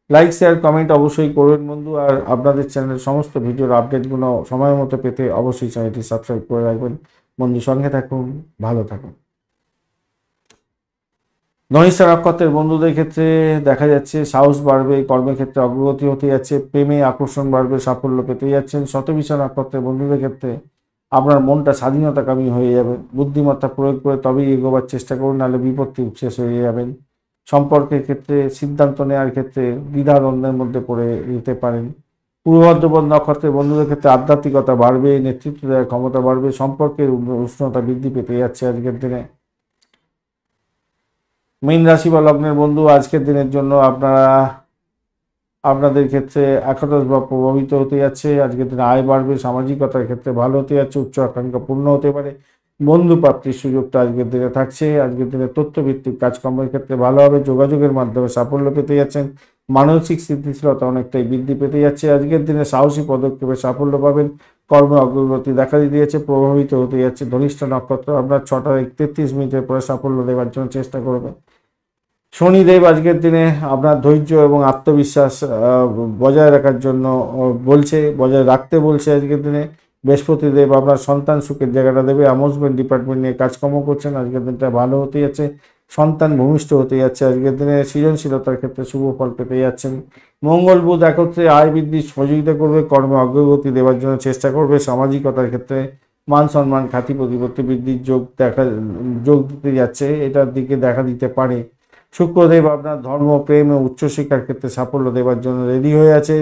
লাইক, শেয়ার, কমেন্ট অবশ্যই করবেন বন্ধু। আর আপনাদের চ্যানেলের সমস্ত ভিডিওর আপডেটগুলো সময় মতো পেতে অবশ্যই চ্যানেলটি সাবস্ক্রাইব করে রাখবেন বন্ধু। সঙ্গে থাকুন, ভালো থাকুন। ধনিষ্ঠা নক্ষত্রের বন্ধুদের ক্ষেত্রে দেখা যাচ্ছে সাহস বাড়বে, কর্মের ক্ষেত্রে অগ্রগতি হতে যাচ্ছে, প্রেমে আকর্ষণ বাড়বে, সাফল্য পেতে যাচ্ছেন। শতবিশা নক্ষত্রের বন্ধুদের ক্ষেত্রে আপনার মনটা স্বাধীনতাকামী হয়ে যাবে, বুদ্ধিমত্তা প্রয়োগ করে তবেই এগোবার চেষ্টা করুন, নাহলে বিপত্তি শেষ হয়ে যাবেন। সম্পর্কের ক্ষেত্রে সিদ্ধান্ত নেওয়ার ক্ষেত্রে দ্বিধাদ্বন্দ্বের মধ্যে পড়ে যেতে পারেন। পূর্ব ভাদ্রপদ নক্ষত্রের বন্ধুদের ক্ষেত্রে আধ্যাত্মিকতা বাড়বে, নেতৃত্ব দেওয়ার ক্ষমতা বাড়বে, সম্পর্কের উষ্ণতা বৃদ্ধি পেতে যাচ্ছে আজকের দিনে। মীন রাশি বা লগ্নের বন্ধু, আজকের দিনের জন্য আপনাদের ক্ষেত্রে একাদশ বা প্রভাবিত হতে যাচ্ছে। আজকের দিনে আয় বাড়বে, সামাজিকতার ক্ষেত্রে ভালো হতে যাচ্ছে, উচ্চ আকাঙ্ক্ষা পূর্ণ হতে পারে, বন্ধু প্রাপ্তির সুযোগটা আজকের দিনে থাকছে। আজকের দিনে তথ্যভিত্তিক কাজকর্মের ক্ষেত্রে ভালো হবে, যোগাযোগের মাধ্যমে সাফল্য পেতে যাচ্ছেন, মানসিক স্থিতিশীলতা অনেকটাই বৃদ্ধি পেতে যাচ্ছে। আজকের দিনে সাহসী পদক্ষেপে সাফল্য পাবেন, কর্মে অগ্রগতি দেখা দিতে যাচ্ছে, প্রভাবিত হতে যাচ্ছে। ধনিষ্ঠা নক্ষত্র আপনার 6টা 33 মিনিটের পরে সাফল্য দেওয়ার জন্য চেষ্টা করবেন। শনিদেব আজকের দিনে আপনার ধৈর্য এবং আত্মবিশ্বাস বজায় রাখার জন্য বজায় রাখতে বলছে আজকের দিনে। বৃহস্পতিদেব আপনার সন্তান সুখের জায়গাটা দেবে, অ্যামেজমেন্ট ডিপার্টমেন্ট নিয়ে কাজকর্ম করছেন, আজকের দিনটা ভালো হতে যাচ্ছে, সন্তান ভূমিষ্ঠ হতে যাচ্ছে। আজকের দিনে সৃজনশীলতার ক্ষেত্রে শুভ ফল পেতে যাচ্ছেন। মঙ্গল বুধ একত্রে আয় বৃদ্ধির সহযোগিতা করবে, কর্মে অগ্রগতি দেওয়ার জন্য চেষ্টা করবে, সামাজিকতার ক্ষেত্রে মান সম্মান খ্যাতি প্রতিপত্তি বৃদ্ধির যোগ দিতে যাচ্ছে, এটার দিকে দেখা দিতে পারে। শুক্রদেব আপনার ধর্ম, প্রেম ও উচ্চশিক্ষার ক্ষেত্রে সাফল্য দেওয়ার জন্য রেডি হয়ে আছে।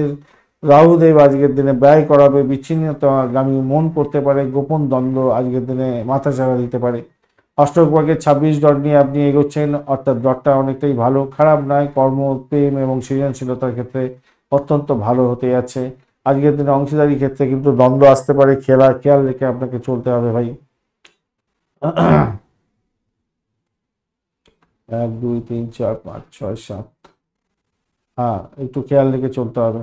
রাহুদেব আজকের দিনে ব্যয় করাবে, বিচ্ছিন্নতাগামী মন করতে পারে, গোপন দ্বন্দ্ব আজকের দিনে মাথাচাড়া দিতে পারে। অষ্টক ভাগের 26 ডট নিয়ে আপনি এগোচ্ছেন, অর্থাৎ ডটটা অনেকটাই ভালো, খারাপ নয়। কর্ম, প্রেম এবং সৃজনশীলতার ক্ষেত্রে অত্যন্ত ভালো হতে যাচ্ছে। আজকের দিনে অংশীদারি ক্ষেত্রে কিন্তু দ্বন্দ্ব আসতে পারে, খেয়াল রেখে আপনাকে চলতে হবে ভাই। 1, 2, 3, 4, 5, 6, 7, হ্যাঁ একটু খেয়াল রেখে চলতে হবে।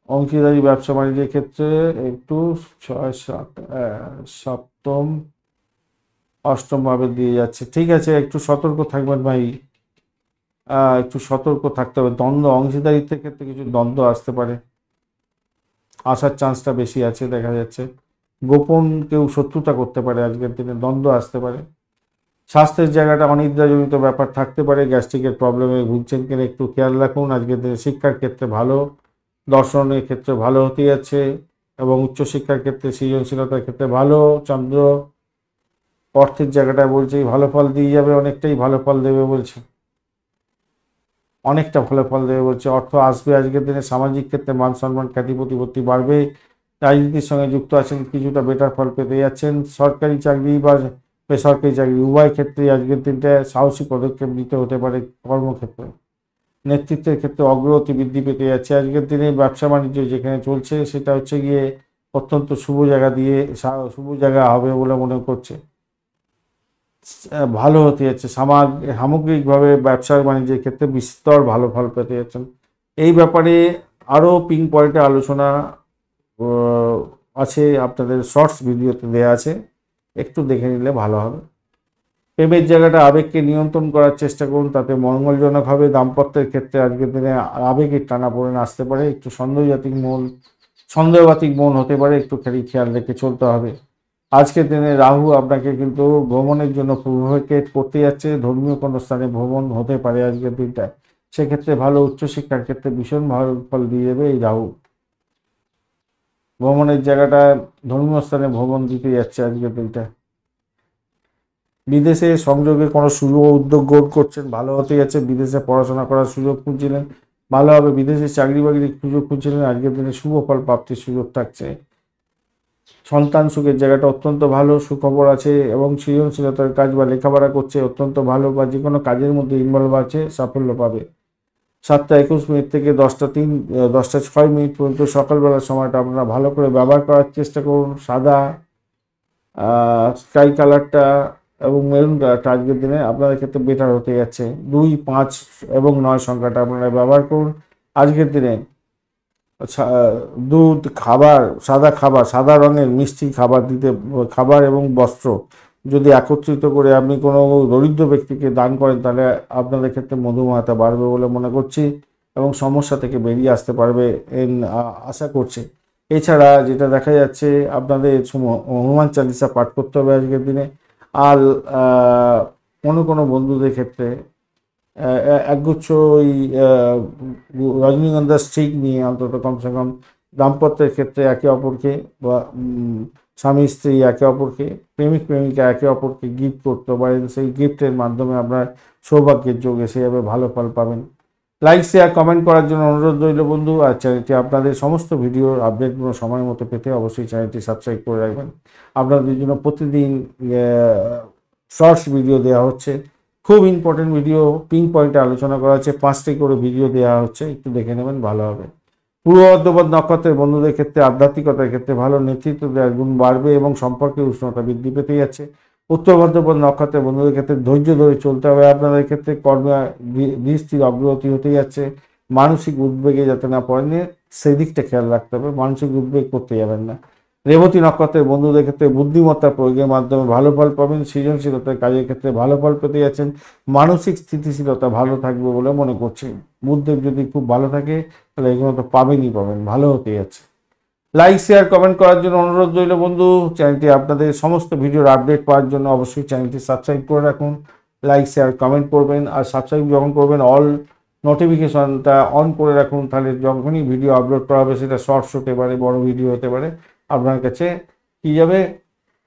অংশীদারি ব্যবসা বাণিজ্যের ক্ষেত্রে একটু 6, 7, সপ্তম অষ্টম ভাবে দিয়ে যাচ্ছে, ঠিক আছে, একটু সতর্ক থাকবেন ভাই, একটু সতর্ক থাকতে হবে। দ্বন্দ্ব, অংশীদারিত্বের ক্ষেত্রে কিছু দ্বন্দ্ব আসতে পারে, আসার চান্সটা বেশি আছে দেখা যাচ্ছে। গোপন কেউ শত্রুতা করতে পারে, আজকের দিনে দ্বন্দ্ব আসতে পারে। স্বাস্থ্যের জায়গাটা অনিদ্রাজনিত ব্যাপার থাকতে পারে, গ্যাস্ট্রিকের প্রবলেমে ভুগছেন কিনা একটু খেয়াল রাখুন। আজকের দিনে শিক্ষার ক্ষেত্রে ভালো, দর্শনের ক্ষেত্রে ভালো হতে যাচ্ছে এবং উচ্চশিক্ষার ক্ষেত্রে সৃজনশীলতার ক্ষেত্রে ভালো। চন্দ্র অর্থের জায়গাটা বলছে ভালো ফল দিয়ে যাবে, অনেকটাই ভালো ফল দেবে বলছে, অনেকটা ভালো ফল দেবে বলছে, অর্থ আসবে আজকের দিনে। সামাজিক ক্ষেত্রে মান সম্মান খ্যাতি প্রতিপত্তি বাড়বে, রাজনীতির সঙ্গে যুক্ত আছেন কিছুটা বেটার ফল পেতে যাচ্ছেন। সরকারি চাকরি বা বেসরকারি চাকরি উভয় ক্ষেত্রে আজকের দিনটা সাহসী পদক্ষেপ নিতে হতে পারে। কর্মক্ষেত্রে, নেতৃত্বের ক্ষেত্রে অগ্রগতি বৃদ্ধি পেতে যাচ্ছে। আজকের দিনে ব্যবসা বাণিজ্য যেখানে চলছে সেটা হচ্ছে গিয়ে অত্যন্ত শুভ জায়গা হবে বলে মনে করছে, ভালো হতে যাচ্ছে। সামগ্রিকভাবে ব্যবসা বাণিজ্যের ক্ষেত্রে বিস্তর ভালো ফল পেতে যাচ্ছেন। এই ব্যাপারে আরও পিন পয়েন্টে আলোচনা আছে, আপনাদের শর্টস ভিডিওতে দেওয়া আছে, একটু দেখে নিলে ভালো হবে। প্রেমের জায়গাটা আবেগকে নিয়ন্ত্রণ করার চেষ্টা করুন, তাতে মঙ্গলজনক হবে। দাম্পত্যের ক্ষেত্রে আজকের দিনে আবেগের টানাপোড়েন আসতে পারে, একটু সন্দেহবাতিক মন হতে পারে, একটু খেয়াল রেখে চলতে হবে। আজকের দিনে রাহু আপনাকে কিন্তু ভ্রমণের জন্য প্রভোকেট করতে যাচ্ছে, ধর্মীয় কোনো স্থানে ভ্রমণ হতে পারে আজকের দিনটায়, সেক্ষেত্রে ভালো। উচ্চশিক্ষার ক্ষেত্রে ভীষণ ভালো ফল দিয়ে দেবে এই রাহু। ভ্রমণের জায়গাটা ধর্মীয় স্থানে ভ্রমণ দিতে যাচ্ছে আজকের দিনটা। বিদেশে সংযোগে কোনো শুভ উদ্যোগ গ্রহণ করছেন, ভালো হতে যাচ্ছে। বিদেশে পড়াশোনা করার সুযোগ খুঁজছিলেন, ভালো হবে। বিদেশে চাকরি বাকরির সুযোগ খুঁজছিলেন, আজকের দিনে শুভ ফল প্রাপ্তির সুযোগ থাকছে। সন্তান সুখের জায়গাটা অত্যন্ত ভালো, সুখবর আছে এবং সৃজনশীলতার কাজ বা লেখাপড়া করছে অত্যন্ত ভালো, বা যে কোনো কাজের মধ্যে ইনভলভ আছে, সাফল্য পাবে। 7টা 21 মিনিট থেকে 10টা 6 মিনিট পর্যন্ত সকালবেলার সময়টা আপনারা ভালো করে ব্যবহার করার চেষ্টা করুন। সাদা, স্কাই কালারটা এবং মেরুন কালারটা আজকের দিনে আপনাদের ক্ষেত্রে বেটার হতে যাচ্ছে। 2, 5 এবং 9 সংখ্যাটা আপনারা ব্যবহার করুন আজকের দিনে। দুধ, খাবার, সাদা রঙের মিষ্টি খাবার এবং বস্ত্র যদি একত্রিত করে আপনি কোনো দরিদ্র ব্যক্তিকে দান করেন, তাহলে আপনাদের ক্ষেত্রে মধুমেহতা বাড়বে বলে মনে করছি এবং সমস্যা থেকে বেরিয়ে আসতে পারবে আশা করছি। এছাড়া যেটা দেখা যাচ্ছে, আপনাদের হনুমান চালিসা পাঠ করতে হবে আজকের দিনে। আর কোনো বন্ধুদের ক্ষেত্রে একগুচ্ছ ওই রজনীগন্ধা স্টিক নিয়ে অন্তত কমসে কম দাম্পত্যের ক্ষেত্রে একে অপরকে, বা স্বামী স্ত্রী একে অপরকে, প্রেমিক প্রেমিকা একে অপরকে গিফট করতে পারেন। সেই গিফটের মাধ্যমে আপনার সৌভাগ্যের যোগ এসে যাবে, ভালো ফল পাবেন। লাইক, শেয়ার, কমেন্ট করার জন্য অনুরোধ রইল বন্ধু। আর চ্যানেলটি আপনাদের সমস্ত ভিডিওর আপডেটগুলো সময় মতো পেতে অবশ্যই চ্যানেলটি সাবস্ক্রাইব করে রাখবেন। আপনাদের জন্য প্রতিদিন শর্টস ভিডিও দেওয়া হচ্ছে, খুব ইম্পর্টেন্ট ভিডিও, পিন পয়েন্টে আলোচনা করা হচ্ছে, 5টি করে ভিডিও দেওয়া হচ্ছে, একটু দেখে নেবেন, ভালো হবে। পূর্ব বর্ধমান নক্ষত্রের বন্ধুদের ক্ষেত্রে আধ্যাত্মিকতার ক্ষেত্রে ভালো, নেতৃত্ব দেওয়ার গুণ বাড়বে এবং সম্পর্কের উষ্ণতা বৃদ্ধি পেতে যাচ্ছে। উত্তর বর্ধমান নক্ষত্রের বন্ধুদের ক্ষেত্রে ধৈর্য ধরে চলতে হবে আপনাদের ক্ষেত্রে, কর্মে ধীর অগ্রগতি হতে যাচ্ছে। মানসিক উদ্বেগে যাতে না পড়েন, সেদিকটা খেয়াল রাখতে হবে, মানসিক উদ্বেগ করতে যাবেন না। রেবতী নক্ষত্রের বন্ধুদের ক্ষেত্রে বুদ্ধিমত্তা প্রয়োগের মাধ্যমে ভালো ফল পাবেন, সৃজনশীলতার কাজের ক্ষেত্রে ভালো ফল পেতে যাচ্ছেন। মানসিক স্থিতিশীলতা ভালো থাকবে বলে মনে করছি। বুদ্ধের যদি খুব ভালো থাকে, তাহলে এগুলো তো পাবেন, ভালো হতে যাচ্ছে। লাইক, শেয়ার, কমেন্ট করার জন্য অনুরোধ রইল বন্ধু। চ্যানেলটি আপনাদের সমস্ত ভিডিওর আপডেট পাওয়ার জন্য অবশ্যই চ্যানেলটি সাবস্ক্রাইব করে রাখুন। লাইক, শেয়ার, কমেন্ট করবেন, আর সাবস্ক্রাইব যখন করবেন অল নোটিফিকেশনটা অন করে রাখুন, তাহলে যখনই ভিডিও আপলোড করা হবে, সেটা শর্টস হতে পারে, বড় ভিডিও হতে পারে, আপনার কাছে কী যাবে,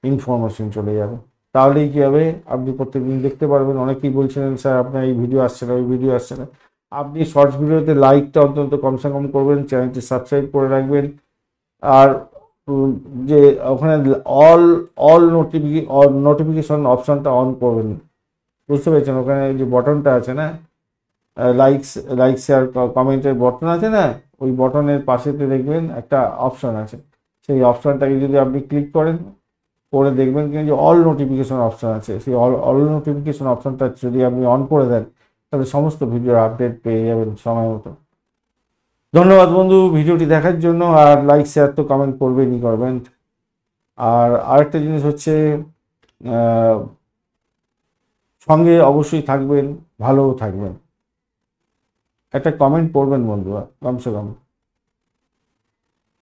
ইনফরমেশন চলে যাবে। তাহলেই কী হবে, আপনি প্রত্যেকদিন দেখতে পারবেন। অনেকেই বলছিলেন স্যার আপনার এই ভিডিও আসছে না, ওই ভিডিও আসছে না। আপনি শর্টস ভিডিওতে লাইকটা অন্তত কমসে কম করবেন, চ্যানেলটি সাবস্ক্রাইব করে রাখবেন। আর যে ওখানে অল নোটিফিকেশন অপশানটা অন করবেন, বুঝতে পেরেছেন? ওখানে যে বটনটা আছে না, লাইক শেয়ার কমেন্টের বটন আছে না, ওই বটনের পাশেতে দেখবেন একটা অপশান আছে। সেই অপশানটাকে যদি আপনি ক্লিক করে দেখবেন কি যে অল নোটিফিকেশন অপশান আছে, সেই অল নোটিফিকেশন অপশানটা যদি আপনি অন করে দেন, তাহলে সমস্ত ভিডিওর আপডেট পেয়ে যাবেন সময় মতো। ধন্যবাদ বন্ধু ভিডিওটি দেখার জন্য, আর লাইক, শেয়ার তো কমেন্ট করবেন। আর আরেকটা জিনিস হচ্ছে, সঙ্গে অবশ্যই থাকবেন, ভালোও থাকবেন। একটা কমেন্ট করবেন বন্ধুরা, কমসে কম।